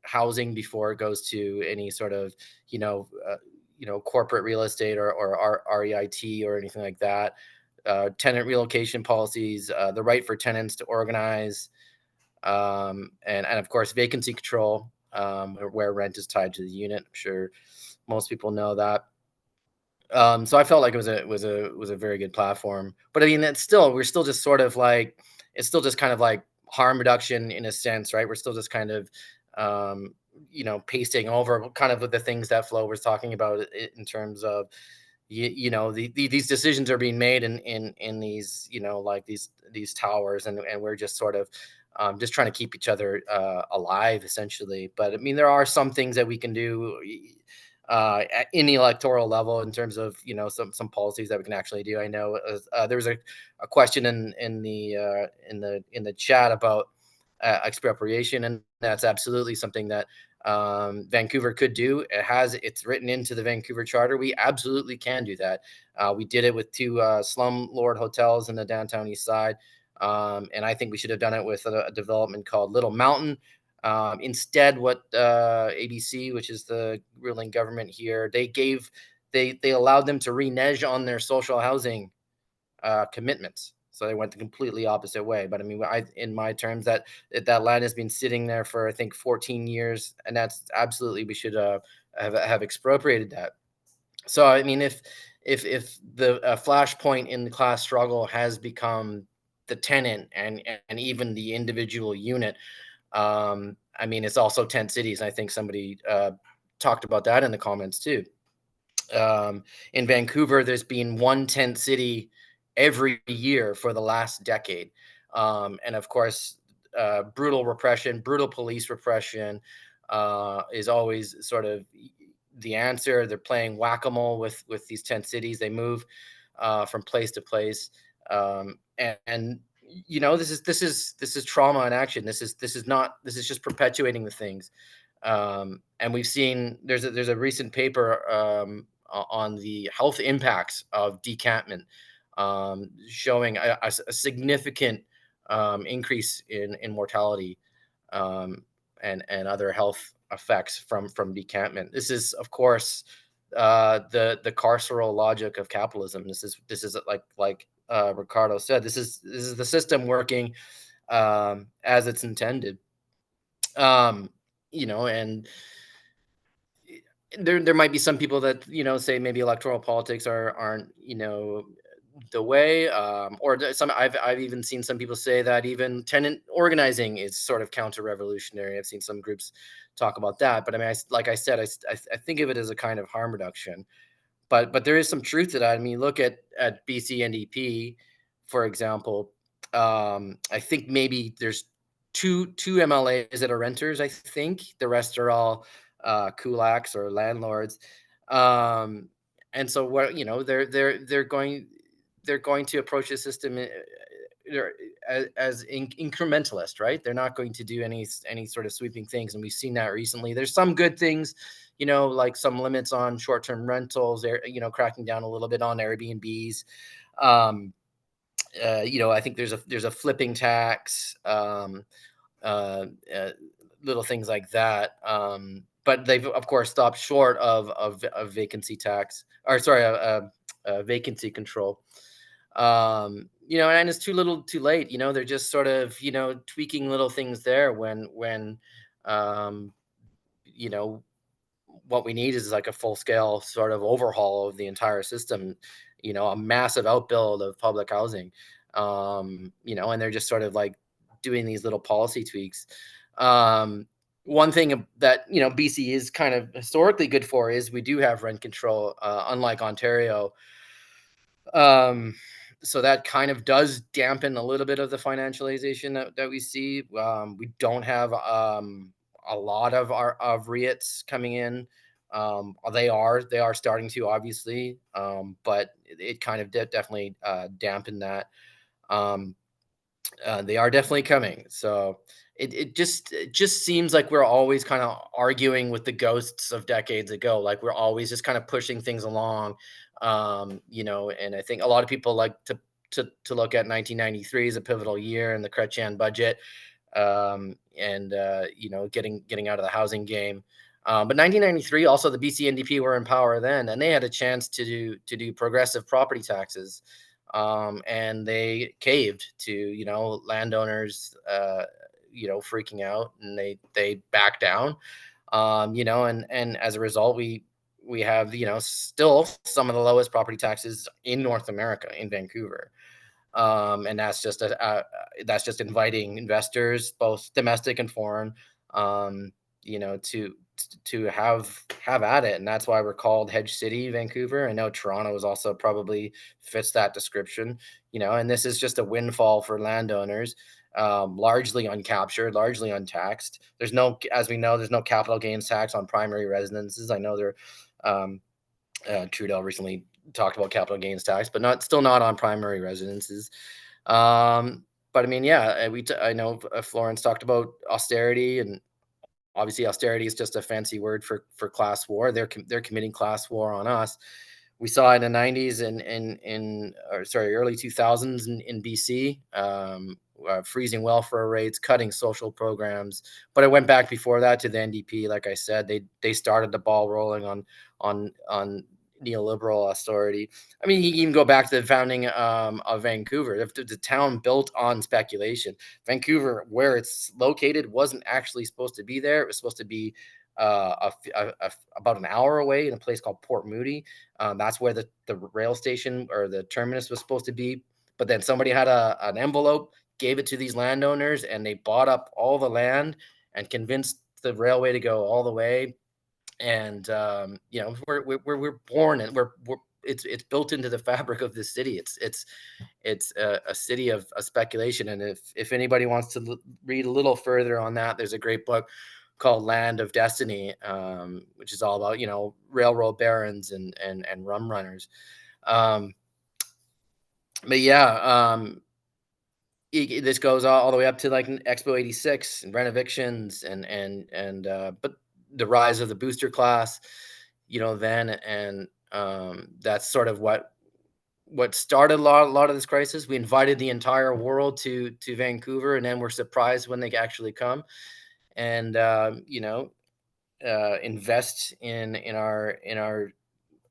housing before it goes to any sort of, corporate real estate or REIT or anything like that. Tenant relocation policies, the right for tenants to organize, and of course vacancy control, where rent is tied to the unit. I'm sure most people know that. So I felt like it was a very good platform. But I mean, we're still just sort of like, it's still just kind of like harm reduction in a sense, right? We're still just kind of pasting over kind of the things that Flo was talking about, in terms of these decisions are being made in these, like these towers, and we're just sort of just trying to keep each other alive, essentially. But I mean, there are some things that we can do in the electoral level, in terms of some policies that we can actually do. I know there was a question in the chat about expropriation, and that's absolutely something that Vancouver could do. It's written into the Vancouver Charter. We absolutely can do that. We did it with 2 slumlord hotels in the downtown east side, and I think we should have done it with a development called Little Mountain. Instead, what ABC, which is the ruling government here, they allowed them to renege on their social housing commitments. So they went the completely opposite way. But I mean, in my terms, that land has been sitting there for, I think, 14 years, and that's absolutely, we should have expropriated that. So I mean, if the flashpoint in the class struggle has become the tenant and even the individual unit, I mean, it's also tent cities. I think somebody talked about that in the comments too. In Vancouver, there's been one tent city every year for the last decade. And of course, brutal repression, brutal police repression is always sort of the answer. They're playing whack-a-mole with these tent cities. They move from place to place. And this is trauma in action. This is just perpetuating the things. And we've seen there's a recent paper on the health impacts of decampment, showing a significant increase in mortality, and other health effects from decampment. This is, of course, the carceral logic of capitalism. This is like Ricardo said. This is the system working as it's intended. And there might be some people that say maybe electoral politics aren't the way, or I've even seen some people say that even tenant organizing is sort of counter-revolutionary. I've seen some groups talk about that, but I mean, like I said, I think of it as a kind of harm reduction. But there is some truth to that. I mean, look at BC NDP, for example. I think maybe there's two MLAs that are renters. I think the rest are all kulaks or landlords. And so what they're going to approach the system as incrementalist, right? They're not going to do any sort of sweeping things, and we've seen that recently. There's some good things, like some limits on short-term rentals, cracking down a little bit on Airbnbs. I think there's a flipping tax, little things like that. But they've of course stopped short of vacancy tax, or sorry, vacancy control. And it's too little too late. They're just sort of tweaking little things there when what we need is like a full scale sort of overhaul of the entire system, a massive outbuild of public housing. you know, and they're just sort of like doing these little policy tweaks. One thing that, you know, BC is kind of historically good for is we do have rent control, unlike Ontario. So that kind of does dampen a little bit of the financialization that we see. We don't have a lot of our of REITs coming in. They are starting to, obviously, but it kind of definitely dampened that. Um, they are definitely coming. So it just seems like we're always kind of arguing with the ghosts of decades ago. Like we're always just kind of pushing things along. You know, and I think a lot of people like to look at 1993 as a pivotal year in the Tranjan budget, and you know, getting out of the housing game. But 1993, also the BC NDP were in power then, and they had a chance to do progressive property taxes, and they caved to, you know, landowners, you know, freaking out, and they backed down, you know, and as a result, we have, you know, still some of the lowest property taxes in North America, in Vancouver. And that's just inviting investors, both domestic and foreign, you know, to have at it, and that's why we're called Hedge City, Vancouver. I know Toronto is also probably fits that description, you know, and this is just a windfall for landowners, largely uncaptured, largely untaxed. There's no, as we know, there's no capital gains tax on primary residences. I know um, Trudeau recently talked about capital gains tax, but still not on primary residences. But I mean, yeah, I know Florence talked about austerity, and obviously austerity is just a fancy word for class war. They're committing class war on us. We saw in the 90s and in or sorry, early 2000s in BC, freezing welfare rates, cutting social programs. But it went back before that to the NDP. Like I said, they started the ball rolling on neoliberal austerity. I mean, you can even go back to the founding of Vancouver. The town built on speculation. Vancouver, where it's located, wasn't actually supposed to be there. It was supposed to be about an hour away in a place called Port Moody. That's where the rail station or the terminus was supposed to be. But then somebody had an envelope, gave it to these landowners, and they bought up all the land and convinced the railway to go all the way. And you know, we're born, and we're it's built into the fabric of this city. It's a city of a speculation. And if anybody wants to read a little further on that, there's a great book called Land of Destiny, which is all about, you know, railroad barons and rum runners. But yeah, this goes all the way up to like Expo 86 and rent evictions and but the rise of the booster class, you know, then, and that's sort of what started a lot of this crisis. We invited the entire world to Vancouver, and then we're surprised when they actually come and you know, invest in our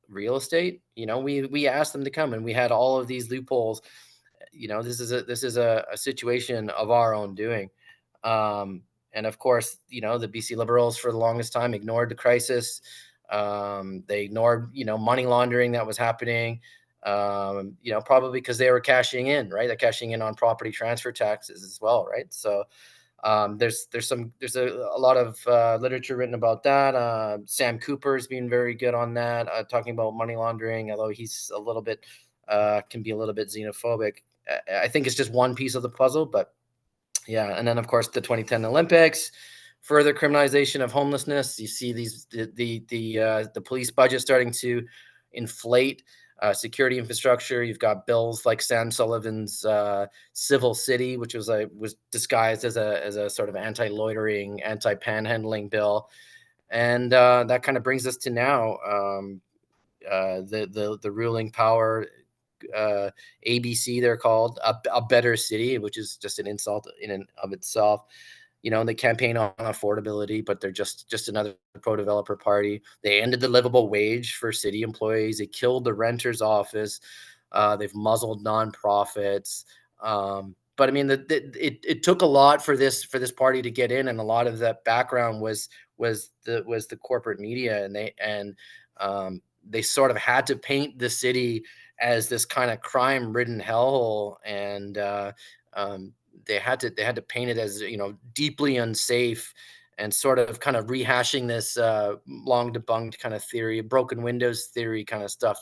real estate. You know, we asked them to come, and we had all of these loopholes. You know, this is a situation of our own doing. And of course, you know, the BC Liberals for the longest time ignored the crisis. They ignored, you know, money laundering that was happening. You know, probably because they were cashing in, right? They're cashing in on property transfer taxes as well, right? So there's a lot of literature written about that. Sam Cooper's been very good on that, talking about money laundering, although he's a little bit can be a little bit xenophobic. I think it's just one piece of the puzzle, but yeah. And then of course the 2010 Olympics, further criminalization of homelessness. You see the police budget starting to inflate. Security infrastructure. You've got bills like Sam Sullivan's Civil City, which was disguised as a sort of anti-loitering, anti-panhandling bill, and that kind of brings us to now. The ruling power, ABC, they're called a better city, which is just an insult in and of itself. You know, they campaign on affordability, but they're just another pro-developer party. They ended the livable wage for city employees. They killed the renter's office. They've muzzled nonprofits. But I mean, it took a lot for this party to get in, and a lot of that background was the corporate media, and they sort of had to paint the city as this kind of crime-ridden hellhole, and they had to paint it as, you know, deeply unsafe, and sort of kind of rehashing this long debunked kind of theory, broken windows theory kind of stuff.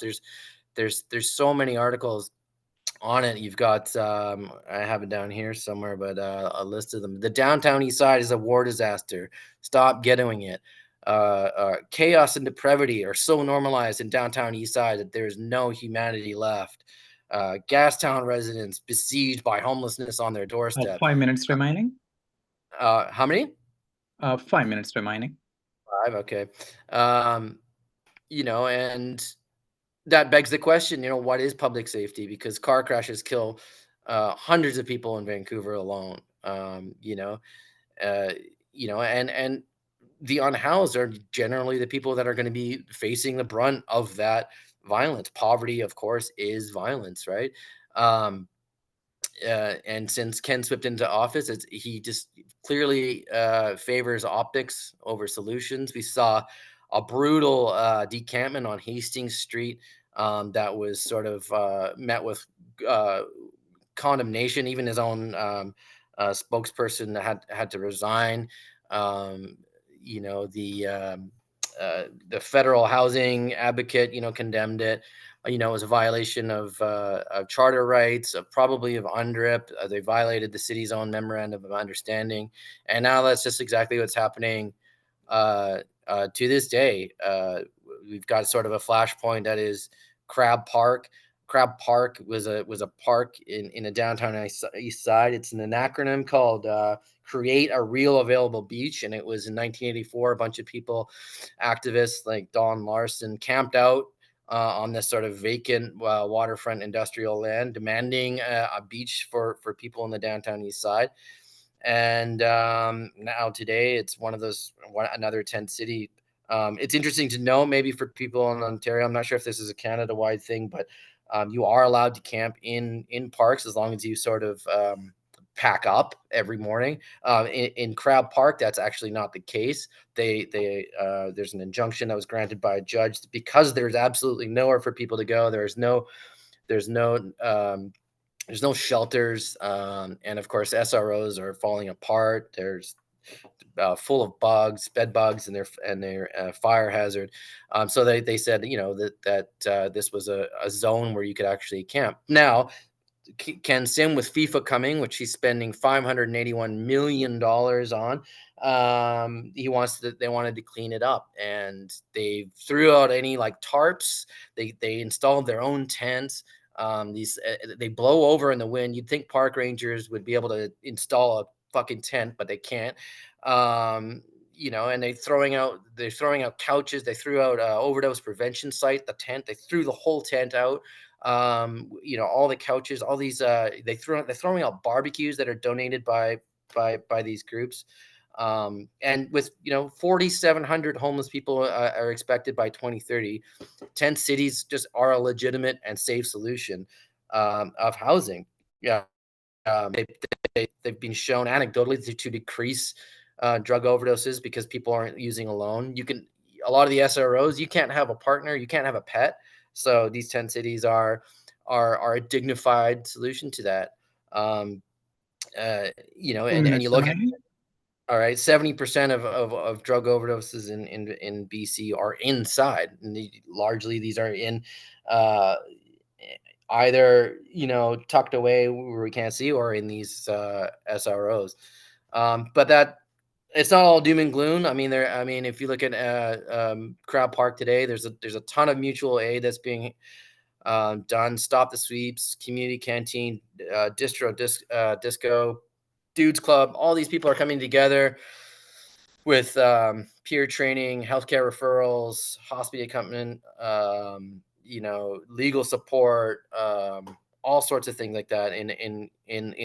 There's so many articles on it. You've got I have it down here somewhere, but a list of them. The downtown east side is a war disaster. Stop ghettoing it. Chaos and depravity are so normalized in downtown east side that there's no humanity left. Gastown residents besieged by homelessness on their doorstep. 5 minutes remaining. How many? 5 minutes remaining. 5. Okay. You know, and that begs the question, you know, what is public safety? Because car crashes kill hundreds of people in Vancouver alone. You know, and the unhoused are generally the people that are going to be facing the brunt of that violence. Poverty, of course, is violence, right? And since Ken swept into office, he just clearly favors optics over solutions. We saw a brutal decampment on Hastings Street that was sort of met with condemnation. Even his own spokesperson had to resign. You know, the federal housing advocate, you know, condemned it. You know, it was a violation of charter rights, probably of UNDRIP. They violated the city's own memorandum of understanding, and now that's just exactly what's happening to this day. We've got sort of a flashpoint that is Crab Park. Crab Park was a park in a downtown east side. It's an acronym called Create a Real Available Beach, and it was in 1984. A bunch of people, activists like Don Larson, camped out on this sort of vacant waterfront industrial land, demanding a beach for people in the downtown east side. And now today, it's another tent city. It's interesting to know, maybe for people in Ontario, I'm not sure if this is a Canada-wide thing, but you are allowed to camp in parks as long as you sort of pack up every morning. In Crab Park, that's actually not the case. There's an injunction that was granted by a judge because there's absolutely nowhere for people to go. There's no shelters, and of course SROs are falling apart. There's full of bugs, bed bugs, and their fire hazard. So they said, you know, that this was a zone where you could actually camp. Now, Ken Sim, with FIFA coming, which he's spending $581 million on, they wanted to clean it up, and they threw out any like tarps. They installed their own tents. They blow over in the wind. You'd think park rangers would be able to install a fucking tent, but they can't. You know, and they're throwing out couches. They threw out overdose prevention site, the tent. They threw the whole tent out. You know, all the couches, all these they're throwing out barbecues that are donated by these groups. And with, you know, 4,700 homeless people are expected by 2030, 10 cities just are a legitimate and safe solution of housing. Yeah. They've been shown anecdotally to decrease drug overdoses because people aren't using alone. A lot of the SROs, you can't have a partner, you can't have a pet. So these 10 cities are a dignified solution to that. You know, and you look at, all right, 70% of drug overdoses in BC are inside. And largely these are in either, you know, tucked away where we can't see, or in these SROs. But that it's not all doom and gloom. I mean, if you look at Crab Park today, there's a ton of mutual aid that's being done. Stop the Sweeps, Community Canteen, Disco, Dudes Club. All these people are coming together with peer training, healthcare referrals, hospital accompaniment, you know, legal support, all sorts of things like that. In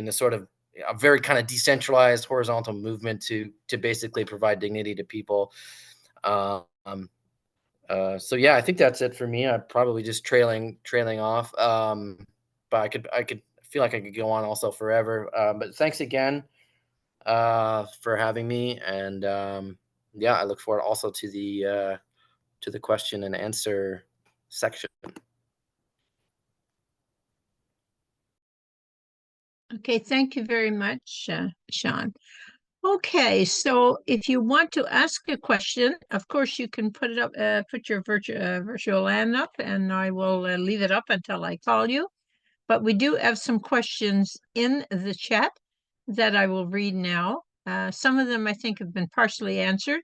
a sort of a very kind of decentralized horizontal movement to basically provide dignity to people. So yeah, I think that's it for me. I'm probably just trailing off. But I could feel like I could go on also forever. But thanks again for having me, and yeah, I look forward also to the question and answer section. Okay, thank you very much, Sean. Okay, so if you want to ask a question, of course you can put it up, put your virtual hand up, and I will leave it up until I call you. But we do have some questions in the chat that I will read now. Some of them I think have been partially answered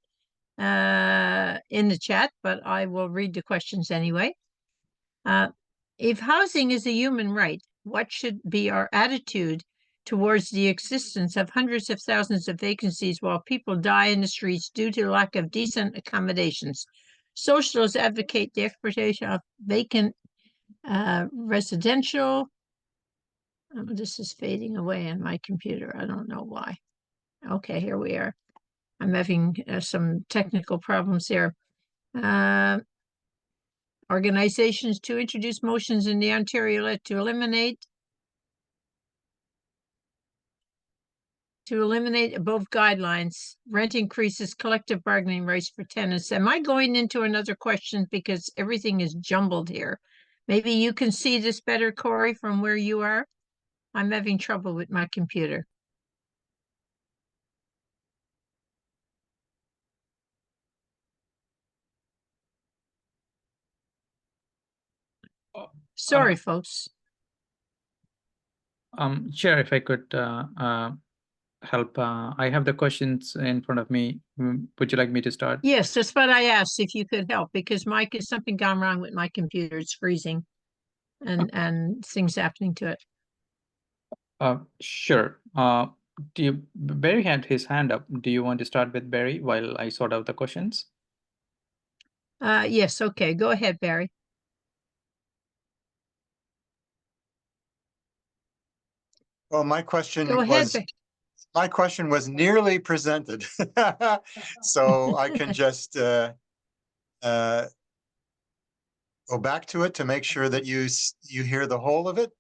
in the chat, but I will read the questions anyway. If housing is a human right, what should be our attitude towards the existence of hundreds of thousands of vacancies while people die in the streets due to lack of decent accommodations? Socialists advocate the exploitation of vacant residential. Oh, this is fading away on my computer. I don't know why. Okay, here we are. I'm having some technical problems here. Organizations to introduce motions in the Ontario Let to eliminate above guidelines, rent increases, collective bargaining rights for tenants. Am I going into another question because everything is jumbled here? Maybe you can see this better, Corey, from where you are. I'm having trouble with my computer. Sorry, folks. Chair, if I could help, I have the questions in front of me. Would you like me to start? Yes, that's what I asked, if you could help, because Mike, is something gone wrong with my computer? It's freezing and things happening to it. Sure. Barry had his hand up. Do you want to start with Barry while I sort out the questions? Yes, okay, go ahead, Barry. Well, my question Go ahead. was nearly presented, so I can just go back to it to make sure that you hear the whole of it.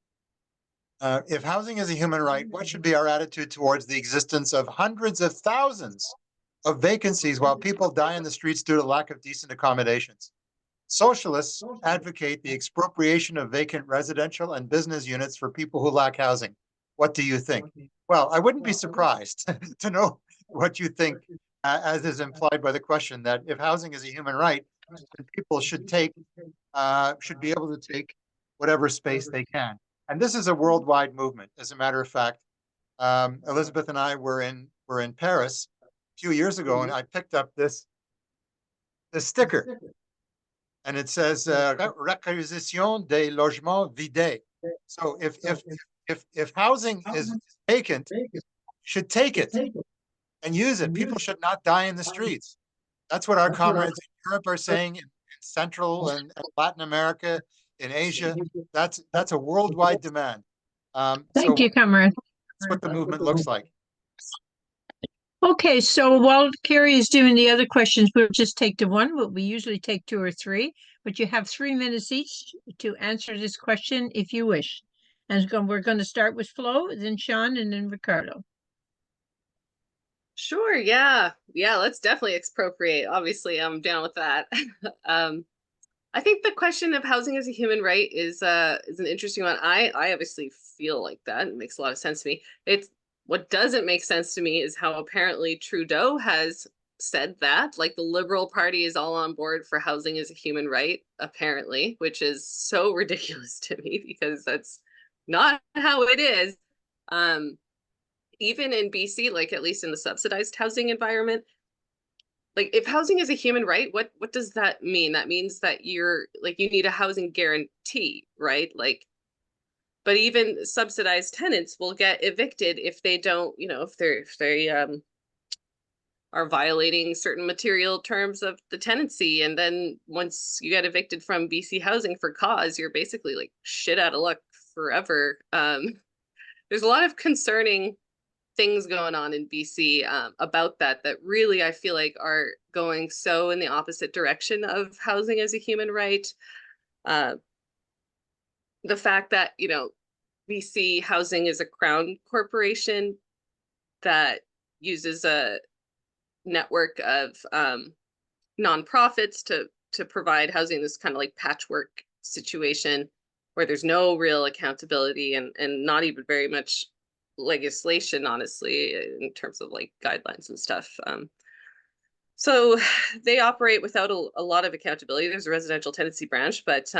If housing is a human right, what should be our attitude towards the existence of hundreds of thousands of vacancies while people die in the streets due to lack of decent accommodations? Socialists advocate the expropriation of vacant residential and business units for people who lack housing. What do you think? Well, I wouldn't be surprised to know what you think, as is implied by the question, that if housing is a human right, people should be able to take whatever space they can. And this is a worldwide movement. As a matter of fact, Elizabeth and I were in Paris a few years ago, and I picked up this sticker, and it says "Réquisition des logements vidés." So if housing is vacant, should take it and use it. People should not die in the streets. That's what our comrades in Europe are saying, in Central and Latin America, in Asia. That's a worldwide demand. Thank you, comrade. That's what the movement looks like. Okay, so while Carrie is doing the other questions, we'll just take the one, but we usually take 2 or 3, but you have 3 minutes each to answer this question if you wish. And we're going to start with Flo, then Sean, and then Ricardo. Sure, yeah. Let's definitely expropriate. Obviously, I'm down with that. I think the question of housing as a human right is an interesting one. I obviously feel like that. It makes a lot of sense to me. What doesn't make sense to me is how apparently Trudeau has said that, like, the Liberal Party is all on board for housing as a human right, apparently, which is so ridiculous to me because that's not how it is. Even in BC, like, at least in the subsidized housing environment, like, if housing is a human right, what does that mean? That means that you need a housing guarantee, right? Like, but even subsidized tenants will get evicted if they don't, if they are violating certain material terms of the tenancy. And then once you get evicted from BC Housing for cause, you're basically like shit out of luck forever. There's a lot of concerning things going on in BC about that really I feel like are going so in the opposite direction of housing as a human right. The fact that, BC Housing is a Crown corporation that uses a network of nonprofits to to provide housing, this kind of like patchwork situation where there's no real accountability and not even very much legislation, honestly, in terms of like guidelines and stuff. So they operate without a lot of accountability. There's a residential tenancy branch, but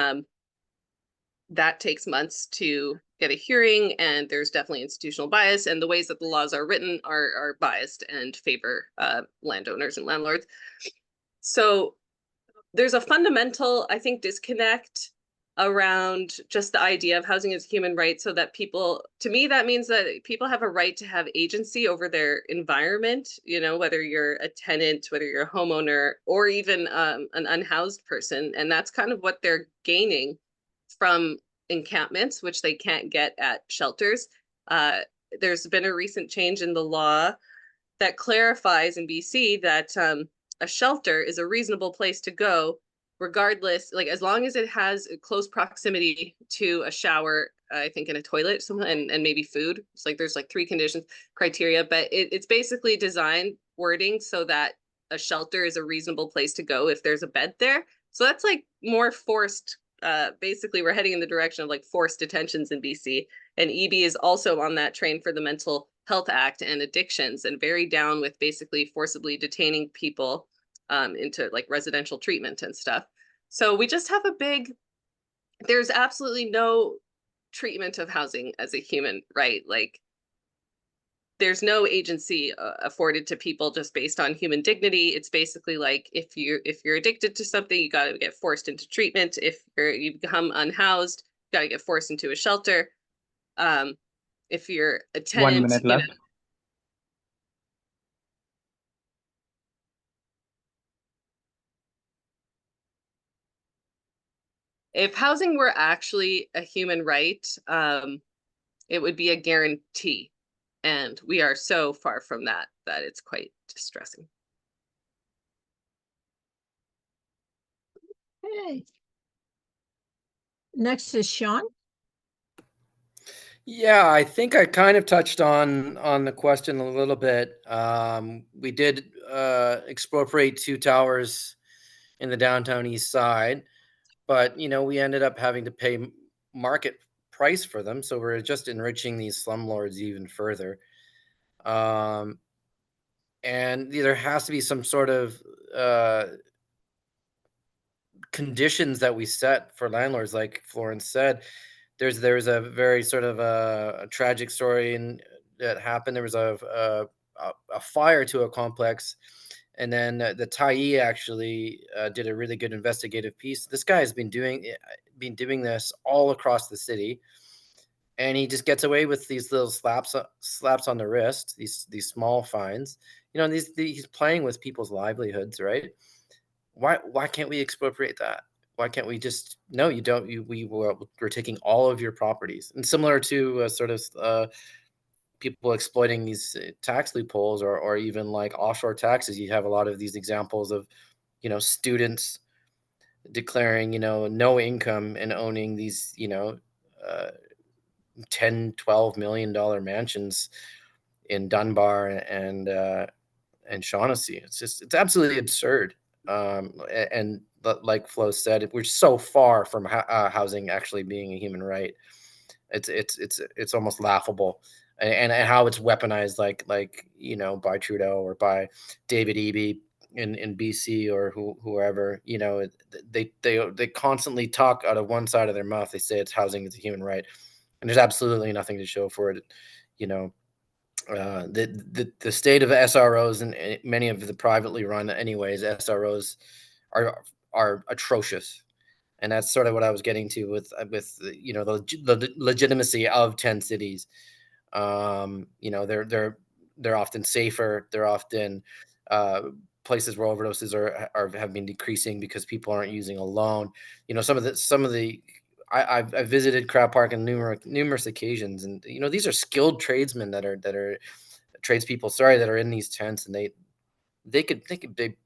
that takes months to get a hearing, and there's definitely institutional bias, and the ways that the laws are written are biased and favor landowners and landlords. So there's a fundamental, I think, disconnect around just the idea of housing as a human right, so that people, to me, that means that people have a right to have agency over their environment, you know, whether you're a tenant, whether you're a homeowner, or even an unhoused person. And that's kind of what they're gaining from encampments, which they can't get at shelters. There's been a recent change in the law that clarifies in BC that a shelter is a reasonable place to go, regardless, like as long as it has a close proximity to a shower, I think, and a toilet, and maybe food. It's like there's like 3 conditions criteria, but it's basically design wording so that a shelter is a reasonable place to go if there's a bed there. So that's like more forced. Basically, we're heading in the direction of like forced detentions in BC, and EB is also on that train for the Mental Health Act and addictions, and very down with basically forcibly detaining people into like residential treatment and stuff. So we just have there's absolutely no treatment of housing as a human right. Like there's no agency afforded to people just based on human dignity. It's basically like if you're addicted to something, you got to get forced into treatment. If you become unhoused, you got to get forced into a shelter. If you're a tenant, 1 minute left. If housing were actually a human right, it would be a guarantee. And we are so far from that it's quite distressing. Okay. Next is Sean. Yeah, I think I kind of touched on the question a little bit. We did expropriate 2 towers in the downtown east side, but you know, we ended up having to pay market price for them, so we're just enriching these slumlords even further. And there has to be some sort of conditions that we set for landlords, like Florence said. There's a very sort of a tragic story that happened. There was a fire to a complex, and then the Tyee actually did a really good investigative piece. This guy has been doing this all across the city, and he just gets away with these little slaps on the wrist, these small fines. You know, he's playing with people's livelihoods, right? Why can't we expropriate that? Why can't we just, no, you don't, we're taking all of your properties. And similar to sort of people exploiting these tax loopholes, or even like offshore taxes, you have a lot of these examples of, you know, students declaring, you know, no income and owning these, you know, 10-12 million dollar mansions in Dunbar and Shaughnessy. It's absolutely absurd. And like Flo said, we're so far from housing actually being a human right. It's almost laughable, and how it's weaponized, like you know, by Trudeau or by David Eby in BC, or whoever. You know, they constantly talk out of one side of their mouth. They say it's housing is a human right, and there's absolutely nothing to show for it. You know, the state of SROs and many of the privately run, anyways, SROs are atrocious, and that's sort of what I was getting to with you know, the legitimacy of 10 cities. You know, they're often safer. They're often places where overdoses have been decreasing because people aren't using alone. You know, some of the I've visited Crab Park on numerous occasions, and you know, these are skilled tradesmen that are tradespeople, sorry, that are in these tents, and they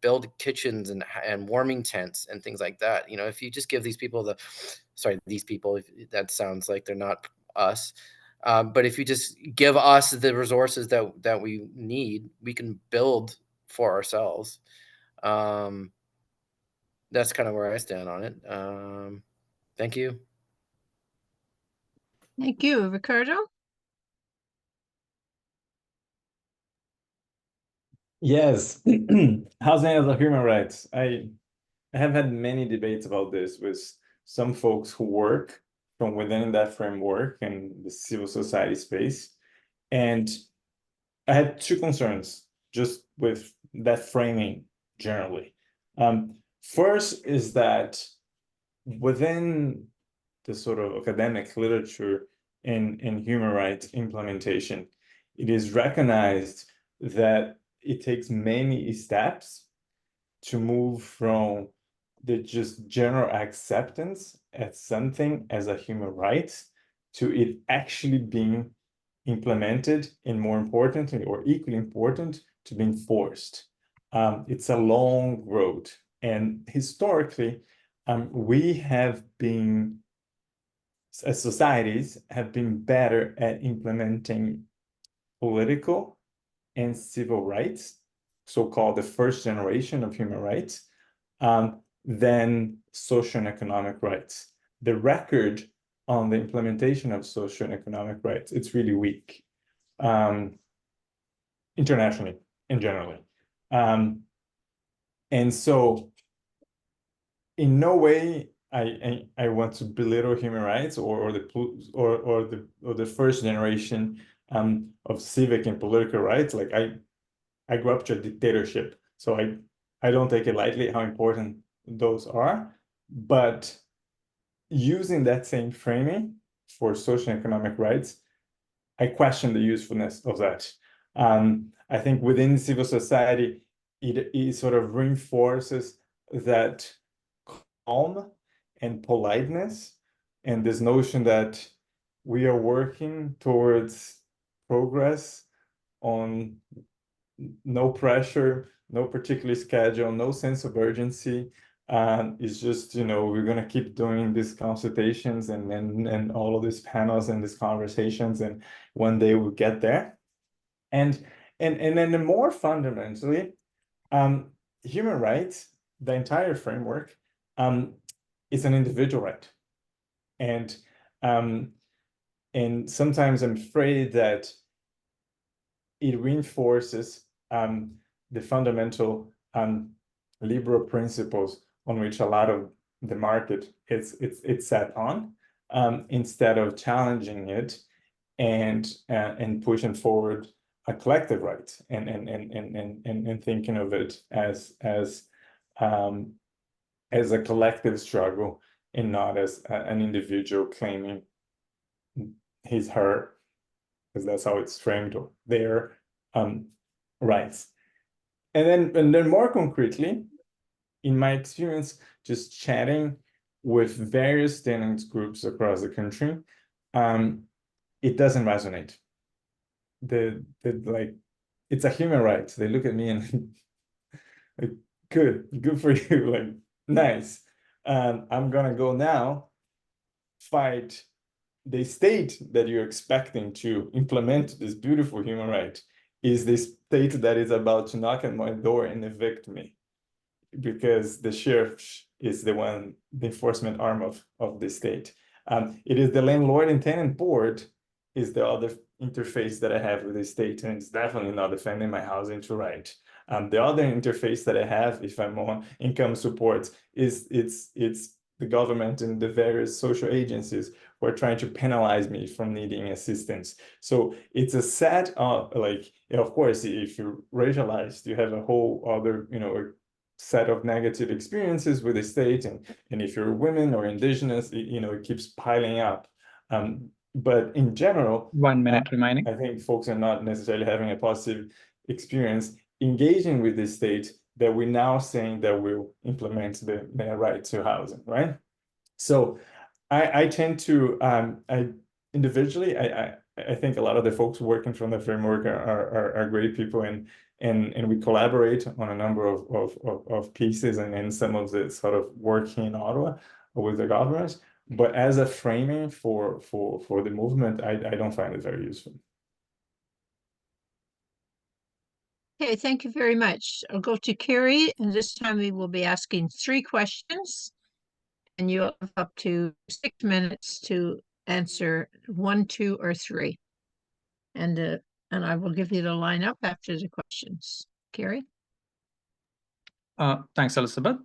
build kitchens and warming tents and things like that. You know, if you just give these people that sounds like they're not us. But if you just give us the resources that we need, we can build for ourselves. that's kind of where I stand on it. Thank you. Thank you, Ricardo. Yes, housing as a human right. I have had many debates about this with some folks who work from within that framework and the civil society space. And I had two concerns just with that framing generally. First is that within the sort of academic literature in human rights implementation, it is recognized that it takes many steps to move from the just general acceptance as something as a human right to it actually being implemented, and more importantly or equally important, to being enforced. It's a long road, and historically we have been, as societies, have been better at implementing political and civil rights, so-called the first generation of human rights, than social and economic rights. The record on the implementation of social and economic rights, it's really weak, internationally and generally. And so in no way I want to belittle human rights or the first generation of civic and political rights. Like I grew up to a dictatorship, so I don't take it lightly how important those are. But using that same framing for social and economic rights, I question the usefulness of that. I think within civil society, it sort of reinforces that calm and politeness, and this notion that we are working towards progress on no pressure, no particular schedule, no sense of urgency. It's just, we're going to keep doing these consultations and all of these panels and these conversations, and one day we'll get there. And then more fundamentally, human rights, the entire framework, is an individual right. And sometimes I'm afraid that it reinforces the fundamental liberal principles on which a lot of the market it's set on, instead of challenging it and pushing forward a collective right and thinking of it as a collective struggle and not as an individual claiming his, her, because that's how it's framed, or their rights. And then more concretely, in my experience, just chatting with various tenants groups across the country, it doesn't resonate. Like, it's a human right. They look at me and like, good for you, like, nice. I'm gonna go now fight the state that you're expecting to implement this beautiful human right is the state that is about to knock at my door and evict me, because the sheriff is the enforcement arm of the state. It is the landlord and tenant board is the other interface that I have with the state, and it's definitely not defending my housing to right. The other interface that I have, if I'm on income support, is it's the government and the various social agencies who are trying to penalize me from needing assistance. So it's a set of, like, of course, if you're racialized, you have a whole other, set of negative experiences with the state, and if you're women or indigenous, it keeps piling up. But in general, 1 minute remaining. I think folks are not necessarily having a positive experience engaging with the state that we're now saying that will implement their right to housing, right? So I tend to individually, I think a lot of the folks working from the framework are great people, and we collaborate on a number of pieces and some of the sort of work in Ottawa with the government. But as a framing for the movement, I don't find it very useful. Okay, thank you very much. I'll go to Carrie, and this time we will be asking 3 questions, and you have up to 6 minutes to answer 1, 2, or 3. And I will give you the lineup after the questions. Carrie? Thanks, Elizabeth.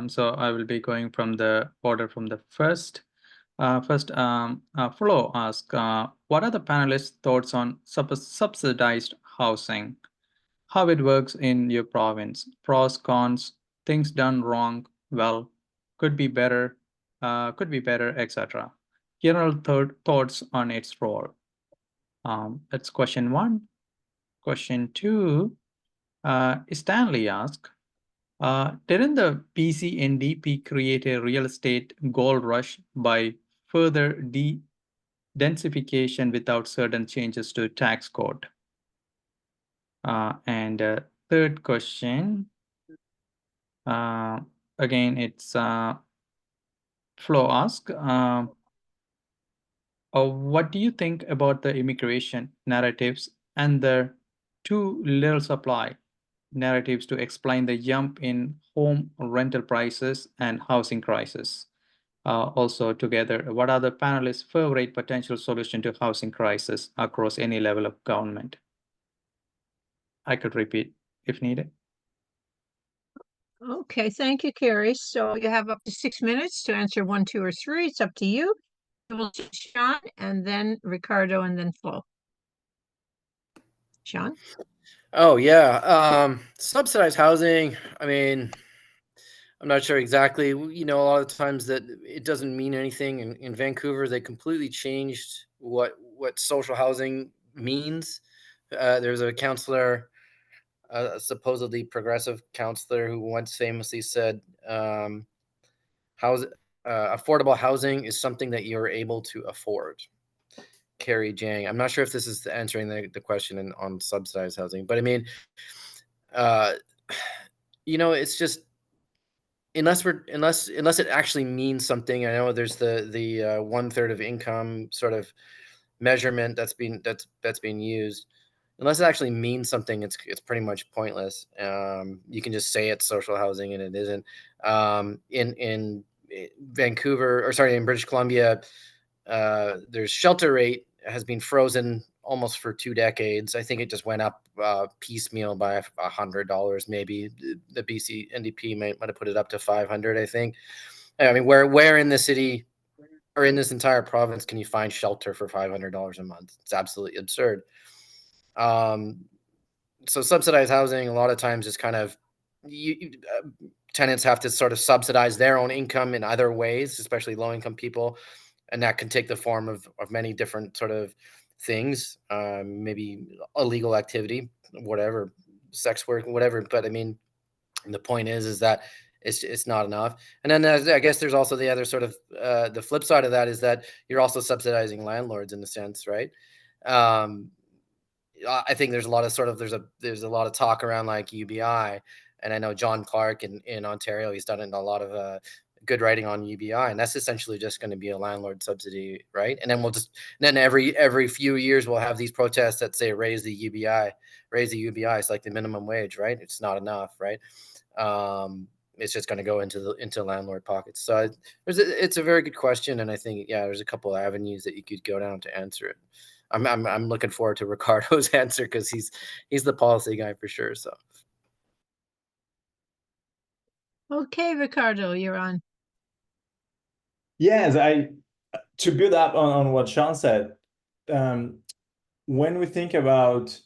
So I will be going from the order from the first. Flo asks, what are the panelists' thoughts on subsidized housing? How it works in your province? Pros, cons, things done wrong, well, could be better, etc. General thoughts on its role. That's question 1. Question 2, Stanley asks, didn't the BC-NDP create a real estate gold rush by further densification without certain changes to tax code? And third question, again, it's Flo ask, what do you think about the immigration narratives and the too little supply narratives to explain the jump in home rental prices and housing crisis? Also together, what are the panelists' favorite potential solution to housing crisis across any level of government? I could repeat if needed. Okay, thank you, Carrie. So you have up to 6 minutes to answer 1, 2, or 3. It's up to you. We'll do Sean, and then Ricardo, and then Flo. Sean? Oh yeah, subsidized housing. I mean, I'm not sure exactly. You know, a lot of times that it doesn't mean anything. In Vancouver, they completely changed what social housing means. There's a counselor, a supposedly progressive counselor, who once famously said, affordable housing is something that you're able to afford. Carrie Jang. I'm not sure if this is answering the question on subsidized housing, but I mean, you know, it's just unless it actually means something. I know there's the 1/3 of income sort of measurement that's being used. Unless it actually means something, it's pretty much pointless. You can just say it's social housing and it isn't. In Vancouver, or sorry, in British Columbia, there's shelter rate has been frozen almost for 2 decades. I think it just went up piecemeal by $100 maybe. The BC NDP might have put it up to 500, I think. I mean, where in the city or in this entire province can you find shelter for $500 a month? It's absolutely absurd. So subsidized housing a lot of times is kind of tenants have to sort of subsidize their own income in other ways, especially low-income people, and that can take the form of many different sort of things, maybe illegal activity, whatever, sex work, whatever. But I mean, the point is that it's not enough. And then I guess there's also the other sort of the flip side of that is that you're also subsidizing landlords in a sense, right? I think there's a lot of sort of there's a lot of talk around like UBI, and I know John Clark in Ontario, he's done a lot of good writing on UBI, and that's essentially just going to be a landlord subsidy, right? And then every few years we'll have these protests that say raise the UBI. It's like the minimum wage, right? It's not enough, right? It's just going to go into landlord pockets. So it's a very good question, and I think there's a couple of avenues that you could go down to answer it. I'm looking forward to Ricardo's answer because he's the policy guy for sure. So Okay, Ricardo, you're on. Yes, to build up on what Sean said, when we think about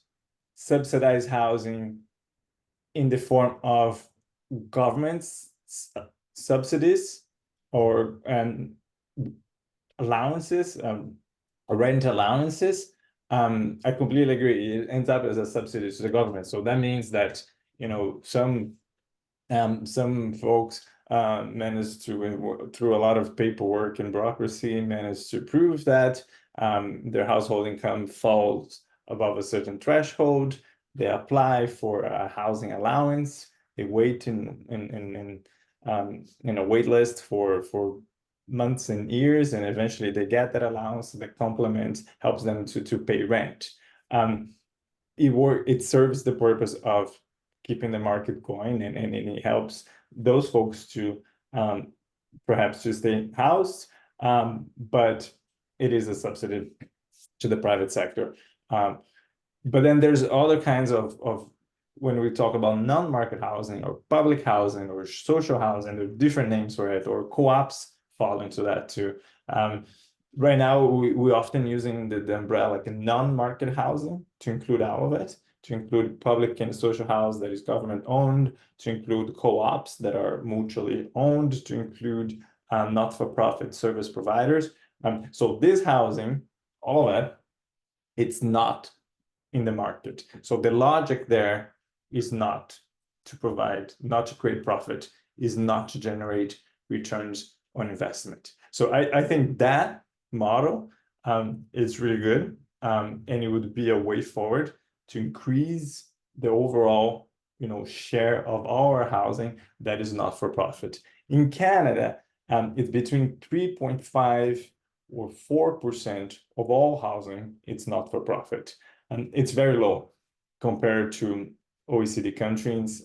subsidized housing in the form of government subsidies or allowances, rent allowances, I completely agree. It ends up as a subsidy to the government. So that means that, you know, some folks managed to, through a lot of paperwork and bureaucracy, managed to prove that their household income falls above a certain threshold. They apply for a housing allowance. They wait in a wait list for months and years, and eventually they get that allowance. The complement helps them to pay rent. It serves the purpose of keeping the market going, and it helps those folks to perhaps to stay housed, but it is a subsidy to the private sector. But then there's other kinds of when we talk about non-market housing or public housing or social housing, there are different names for it, or co-ops fall into that too. Right now, we're often using the umbrella like a non-market housing to include all of it, to include public and social house that is government owned, to include co-ops that are mutually owned, to include not-for-profit service providers. So this housing, all of that, it's not in the market. So the logic there is not to provide, not to create profit, is not to generate returns on investment. So I think that model is really good, and it would be a way forward to increase the overall, share of our housing that is not for profit. In Canada, it's between 3.5 or 4% of all housing, it's not for profit. And it's very low compared to OECD countries,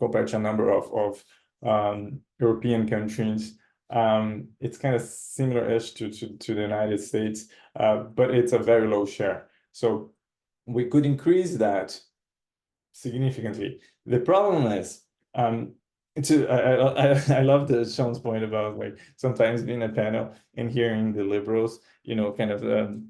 compared to a number of European countries. It's kind of similar-ish to the United States, but it's a very low share. So we could increase that significantly. The problem is, I love the Sean's point about like sometimes being a panel and hearing the liberals, kind of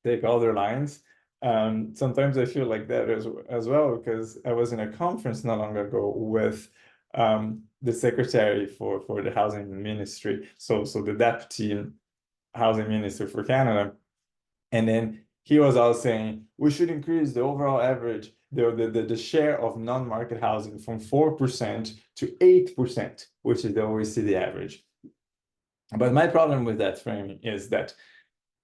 take all their lines. Sometimes I feel like that as well, because I was in a conference not long ago with the secretary for the housing ministry, so the deputy housing minister for Canada, and then he was all saying we should increase the overall average, the share of non-market housing from 4% to 8%, which is the OECD average. But my problem with that framing is that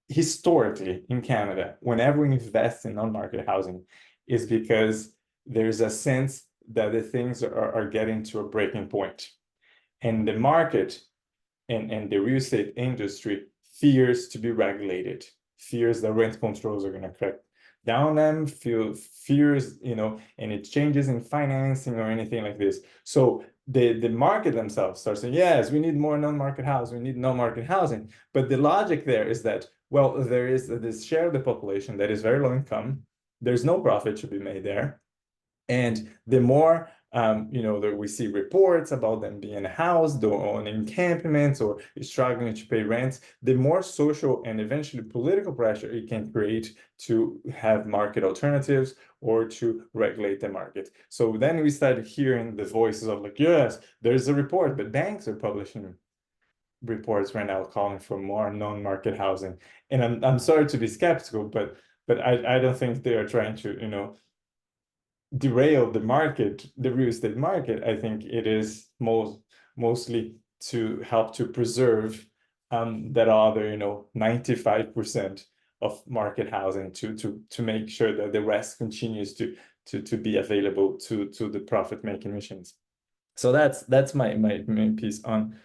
historically in Canada, whenever we invest in non-market housing, is because there's a sense that the things are getting to a breaking point, and the market and the real estate industry fears to be regulated, fears that rent controls are going to crack down them, fears, and it changes in financing or anything like this. So the market themselves start saying, yes, we need more non-market housing, we need non-market housing. But the logic there is that, well, there is this share of the population that is very low income, there's no profit to be made there. And the more, that we see reports about them being housed or on encampments or struggling to pay rents, the more social and eventually political pressure it can create to have market alternatives or to regulate the market. So then we started hearing the voices of like, yes, there's a report, but banks are publishing reports right now calling for more non-market housing. And I'm sorry to be skeptical, but I don't think they are trying to, derail the market, the real estate market. I think it is mostly to help to preserve that other 95% of market housing to make sure that the rest continues to be available to the profit making machines. So that's my main piece on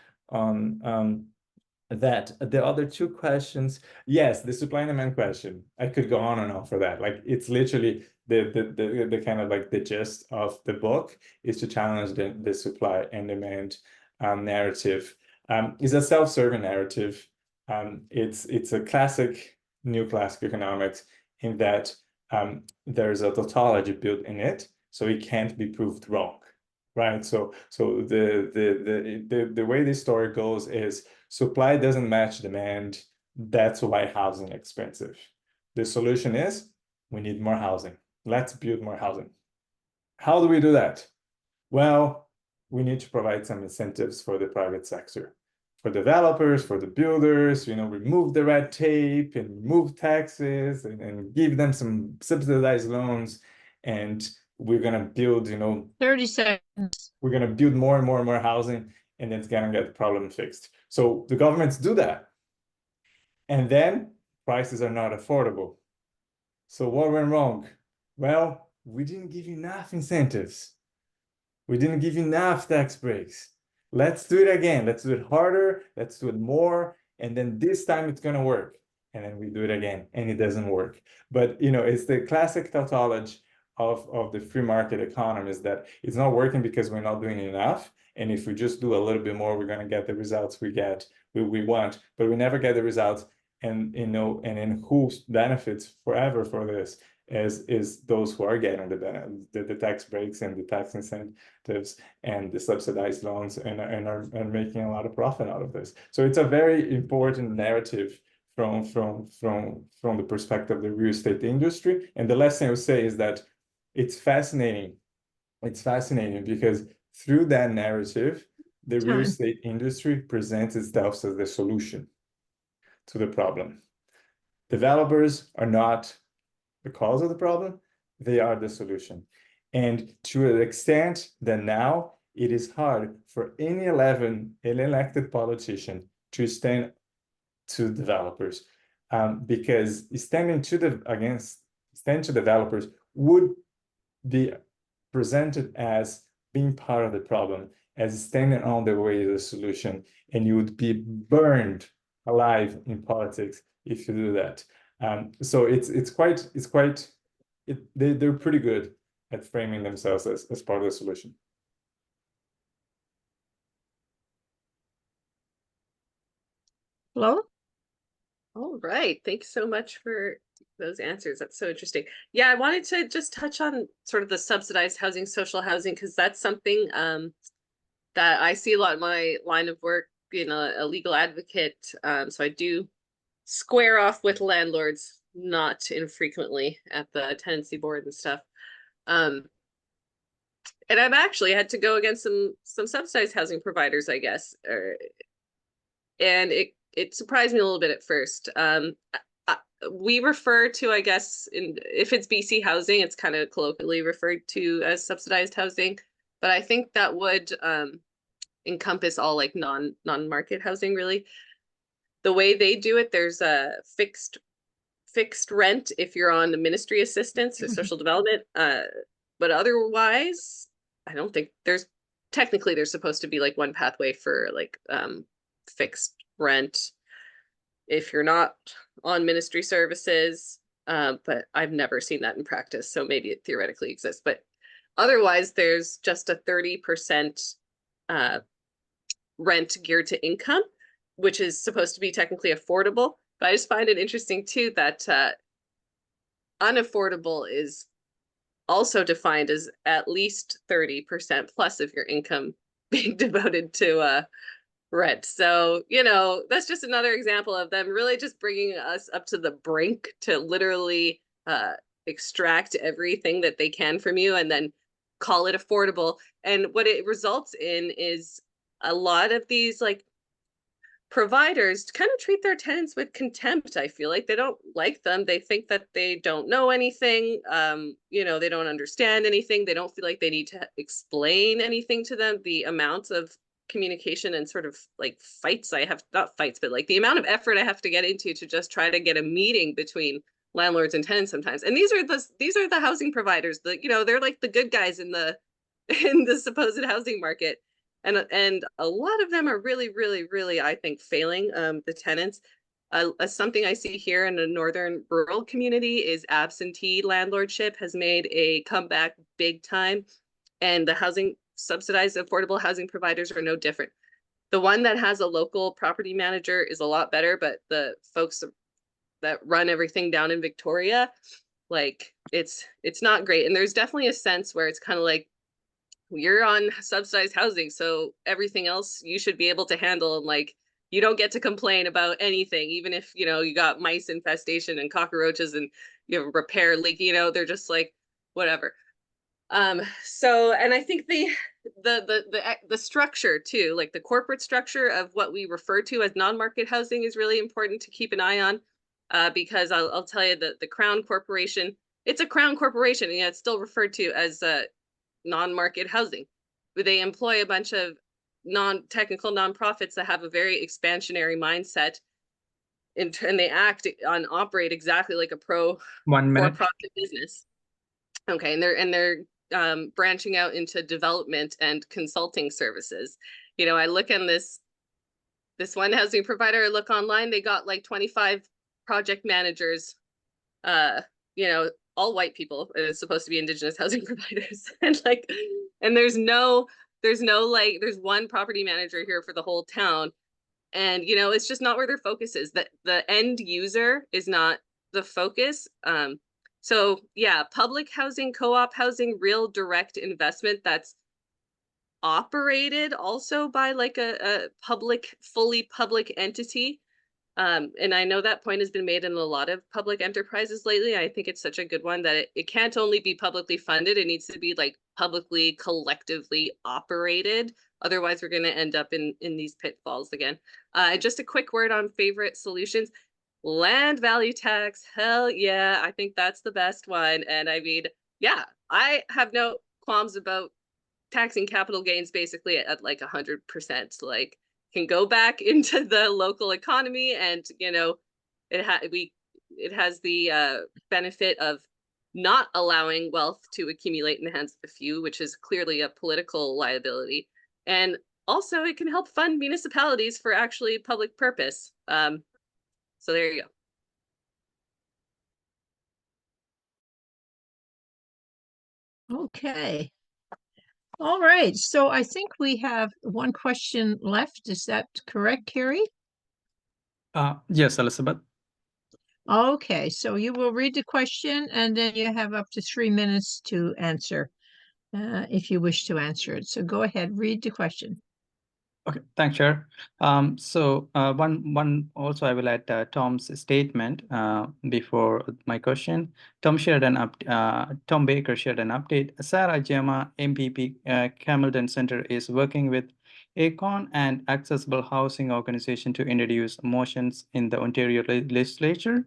that. The other two questions, yes, the supply and demand question, I could go on and on for that. Like it's literally the kind of like the gist of the book is to challenge the supply and demand narrative. It's a self-serving narrative. It's a classic neoclassic economics in that there's a tautology built in it, so it can't be proved wrong, right? So the way this story goes is supply doesn't match demand. That's why housing is expensive. The solution is we need more housing. Let's build more housing. How do we do that? Well, we need to provide some incentives for the private sector, for developers, for the builders, remove the red tape and remove taxes and give them some subsidized loans. And we're going to build, 30 seconds. We're going to build more and more and more housing, and it's going to get the problem fixed. So the governments do that. And then prices are not affordable. So what went wrong? Well, we didn't give enough incentives. We didn't give enough tax breaks. Let's do it again. Let's do it harder. Let's do it more. And then this time it's going to work. And then we do it again and it doesn't work. But, it's the classic tautology of the free market economy is that it's not working because we're not doing enough. And if we just do a little bit more, we're going to get the results we want, but we never get the results. And and who benefits forever for this is those who are getting the tax breaks and the tax incentives and the subsidized loans and are making a lot of profit out of this. So it's a very important narrative from the perspective of the real estate industry. And the last thing I would say is that it's fascinating. It's fascinating because through that narrative, the real estate industry presents itself as the solution to the problem. Developers are not the cause of the problem, they are the solution. And to an extent that now it is hard for any elected politician to stand to developers, because standing to developers would be presented as being part of the problem, as standing on the way to the solution, and you would be burned alive in politics if you do that. So they're pretty good at framing themselves as part of the solution. Flo? All right. Thanks so much for those answers. That's so interesting. Yeah, I wanted to just touch on sort of the subsidized housing, social housing, because that's something that I see a lot in my line of work, being a legal advocate. So I do square off with landlords not infrequently at the tenancy board and stuff. And I've actually had to go against some subsidized housing providers, I guess. And it surprised me a little bit at first. We refer to, I guess, if it's BC housing, it's kind of colloquially referred to as subsidized housing. But I think that would encompass all like non-market housing, really. The way they do it, there's a fixed rent if you're on the ministry assistance or social development. But otherwise, I don't think there's supposed to be like one pathway for like fixed rent if you're not on ministry services. But I've never seen that in practice, so maybe it theoretically exists. But otherwise, there's just a 30% rent geared to income, which is supposed to be technically affordable. But I just find it interesting too that unaffordable is also defined as at least 30% plus of your income being devoted to rent. So, that's just another example of them really just bringing us up to the brink to literally extract everything that they can from you and then call it affordable. And what it results in is a lot of these like providers kind of treat their tenants with contempt. I feel like they don't like them. They think that they don't know anything. They don't understand anything. They don't feel like they need to explain anything to them. The amount of communication and sort of like fights I have, not fights, but like the amount of effort I have to get into to just try to get a meeting between landlords and tenants sometimes. And these are the housing providers, they're like the good guys in the supposed housing market. And a lot of them are really, really, really, I think, failing the tenants. Something I see here in a northern rural community is absentee landlordship has made a comeback big time. And the subsidized affordable housing providers are no different. The one that has a local property manager is a lot better, but the folks that run everything down in Victoria, like it's not great. And there's definitely a sense where it's kind of like, you're on subsidized housing, so everything else you should be able to handle, and like you don't get to complain about anything, even if you got mice infestation and cockroaches and you have a repair leak, they're just like whatever. So, and I think the structure too, like the corporate structure of what we refer to as non-market housing is really important to keep an eye on, because I'll tell you that the Crown Corporation, it's a Crown Corporation, and yet it's still referred to as non-market housing. They employ a bunch of non-technical nonprofits that have a very expansionary mindset, and they operate exactly like a for-profit business. Okay, and they're branching out into development and consulting services. I look in this one housing provider, I look online, they got like 25 project managers, all white people. It's supposed to be indigenous housing providers. And there's one property manager here for the whole town. And, it's just not where their focus is. That the end user is not the focus. So yeah, public housing, co-op housing, real direct investment that's operated also by like a fully public entity. And I know that point has been made in a lot of public enterprises lately. I think it's such a good one that it can't only be publicly funded, it needs to be like publicly, collectively operated. Otherwise, we're going to end up in these pitfalls again. Just a quick word on favorite solutions. Land value tax, hell yeah, I think that's the best one. And I mean, yeah, I have no qualms about taxing capital gains basically at like 100%. Like, can go back into the local economy, and it has the benefit of not allowing wealth to accumulate in the hands of a few, which is clearly a political liability, and also it can help fund municipalities for actually public purpose. So there you go. Okay. All right, so I think we have one question left. Is that correct, Carrie? Yes, Elizabeth. Okay, so you will read the question and then you have up to 3 minutes to answer, if you wish to answer it. So go ahead, read the question. Okay, thanks, Chair. So one also I will add Tom's statement before my question. Tom Baker shared an update. Sarah Jema, MPP, Camilton Center is working with ACON and Accessible Housing Organization to introduce motions in the Ontario legislature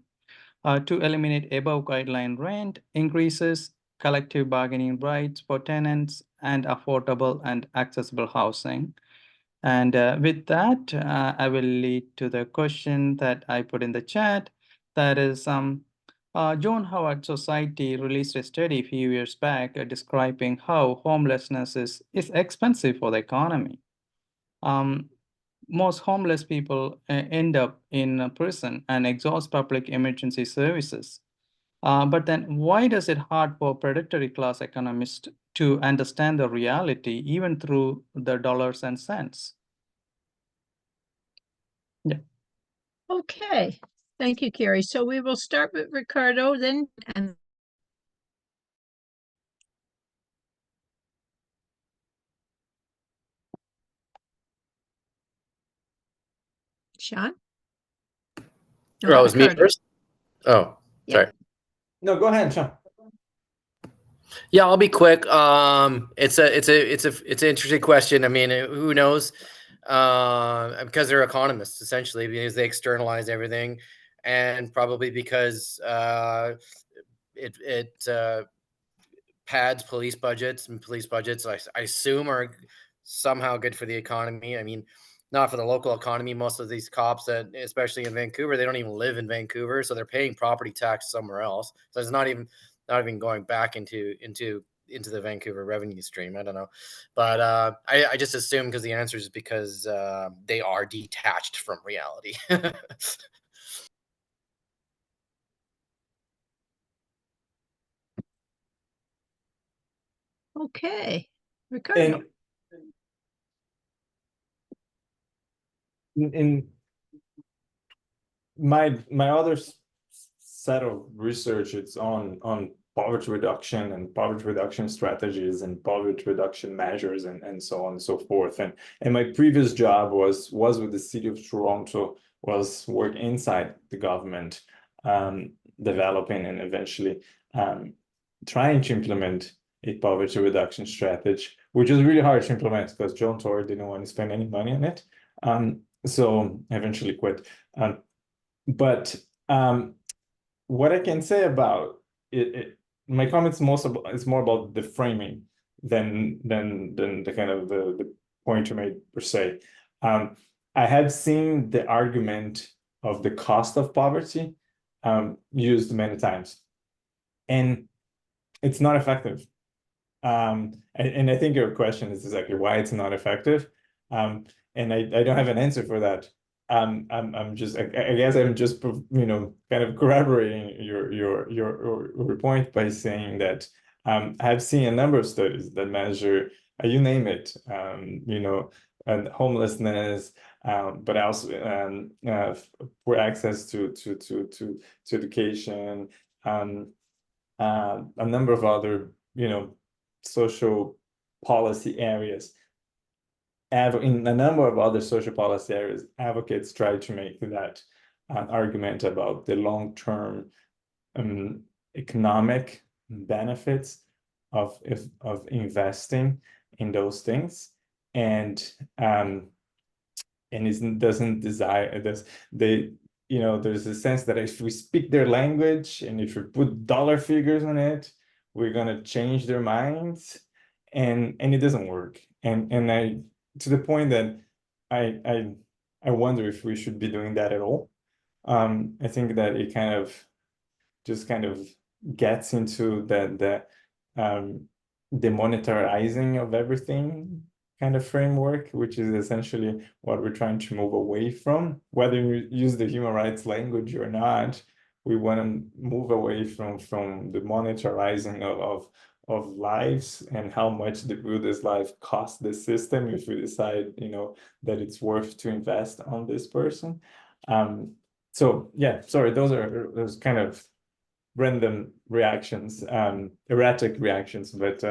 to eliminate above guideline rent increases, collective bargaining rights for tenants, and affordable and accessible housing. And with that, I will lead to the question that I put in the chat. That is, John Howard Society released a study a few years back describing how homelessness is expensive for the economy. Most homeless people end up in prison and exhaust public emergency services. But then why is it hard for predatory class economists to understand the reality even through the dollars and cents? Yeah. Okay. Thank you, Carrie. So we will start with Ricardo then, and Sean? Oh, it was me Ricardo. first? Oh, Yeah. sorry. No, go ahead, Sean. Yeah, I'll be quick. It's an interesting question. I mean, who knows? Because they're economists essentially, because they externalize everything, and probably because it pads police budgets, and police budgets I assume are somehow good for the economy. I mean, not for the local economy. Most of these cops, that especially in Vancouver, they don't even live in Vancouver, so they're paying property tax somewhere else. So it's not even going back into the Vancouver revenue stream. I don't know, but I just assume because the answer is because they are detached from reality. Okay. Ricardo. In my other set of research, it's on poverty reduction and poverty reduction strategies and poverty reduction measures and so on and so forth. And my previous job was with the city of Toronto, was work inside the government, developing and eventually trying to implement a poverty reduction strategy, which is really hard to implement because John Tory didn't want to spend any money on it. So I eventually quit. But what I can say about it, my comments is more about the framing than the kind of the point you made per se. I have seen the argument of the cost of poverty used many times, and it's not effective. And I think your question is exactly why it's not effective. And I don't have an answer for that. I'm just I guess I'm just kind of corroborating your point by saying that I've seen a number of studies that measure you name it, and homelessness, but also for access to education, a number of other social policy areas. In a number of other social policy areas, advocates try to make that argument about the long-term economic benefits of investing in those things, and it doesn't desire this. There's a sense that if we speak their language and if we put dollar figures on it, we're gonna change their minds, and it doesn't work. And I, to the point that I wonder if we should be doing that at all. I think that it kind of gets into the monetarizing of everything kind of framework, which is essentially what we're trying to move away from. Whether you use the human rights language or not, we want to move away from the monetarizing of lives and how much will this life cost the system if we decide that it's worth to invest on this person. So yeah, sorry, those kind of random reactions, erratic reactions, but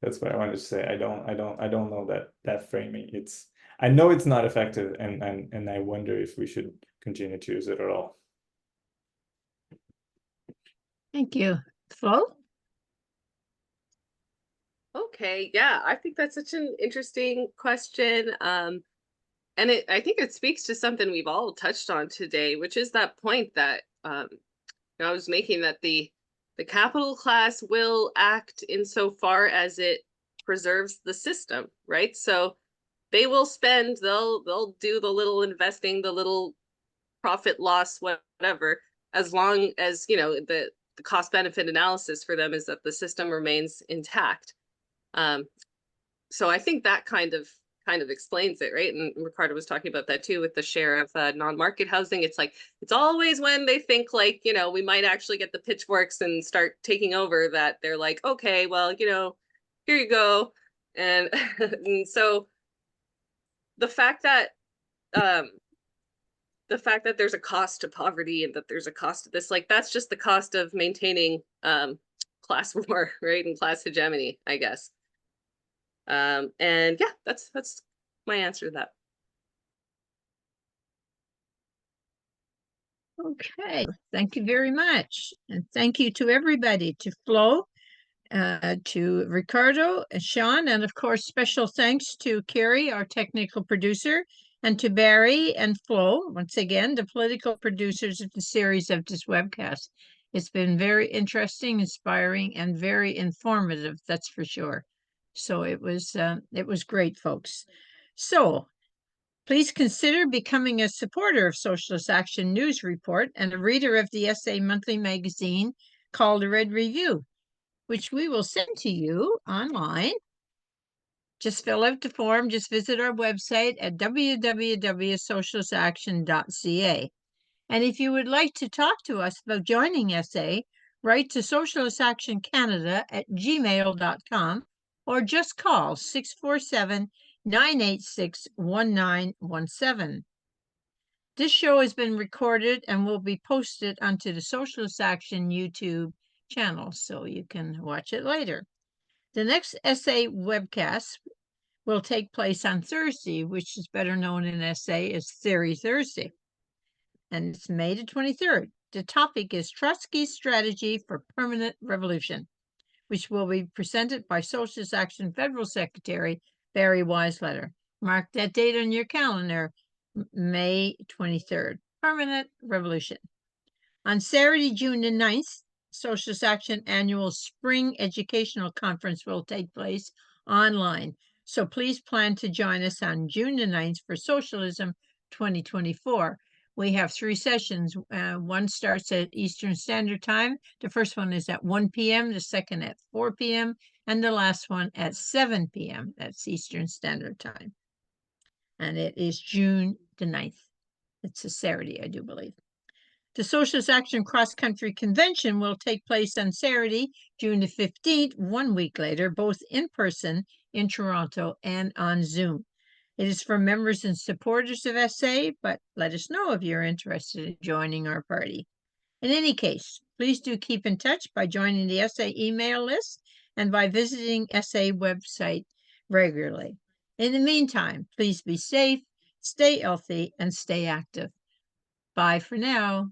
that's what I wanted to say. I don't know that framing. I know it's not effective, and I wonder if we should continue to use it at all. Thank you. Flo? Okay, yeah, I think that's such an interesting question. And I think it speaks to something we've all touched on today, which is that point that I was making, that the capital class will act insofar as it preserves the system, right? So they will spend, they'll do the little investing, the little profit loss, whatever, as long as the cost benefit analysis for them is that the system remains intact. So I think that kind of explains it, right? And Ricardo was talking about that too with the share of non-market housing. It's like, it's always when they think like, we might actually get the pitchforks and start taking over that they're like, okay, well, here you go. And, and so the fact that there's a cost to poverty and that there's a cost to this, like, that's just the cost of maintaining class war, right? And class hegemony, I guess. And yeah, that's my answer to that. Okay, thank you very much. And thank you to everybody, to Flo, to Ricardo, Sean, and of course, special thanks to Carrie, our technical producer, and to Barry and Flo, once again, the political producers of the series of this webcast. It's been very interesting, inspiring, and very informative, that's for sure. So it was great, folks. So please consider becoming a supporter of Socialist Action News Report and a reader of the essay monthly magazine called The Red Review, which we will send to you online. Just fill out the form. Just visit our website at www.socialistaction.ca. And if you would like to talk to us about joining SA, write to Socialist Action Canada at gmail.com or just call 647-986-1917. This show has been recorded and will be posted onto the Socialist Action YouTube channel, so you can watch it later. The next SA webcast will take place on Thursday, which is better known in SA as Theory Thursday, and it's May the 23rd. The topic is Trotsky's Strategy for Permanent Revolution, which will be presented by Socialist Action Federal Secretary Barry Weisletter. Mark that date on your calendar, May 23rd, Permanent Revolution. On Saturday, June the 9th, Socialist Action Annual Spring Educational Conference will take place online. So please plan to join us on June the 9th for Socialism 2024. We have 3 sessions. One starts at Eastern Standard Time. The first one is at 1 p.m., the second at 4 p.m., and the last one at 7 p.m. That's Eastern Standard Time. And it is June the 9th. It's a Saturday, I do believe. The Socialist Action Cross Country Convention will take place on Saturday, June the 15th, 1 week later, both in person in Toronto and on Zoom. It is for members and supporters of SA, but let us know if you're interested in joining our party. In any case, please do keep in touch by joining the SA email list and by visiting SA website regularly. In the meantime, please be safe, stay healthy, and stay active. Bye for now.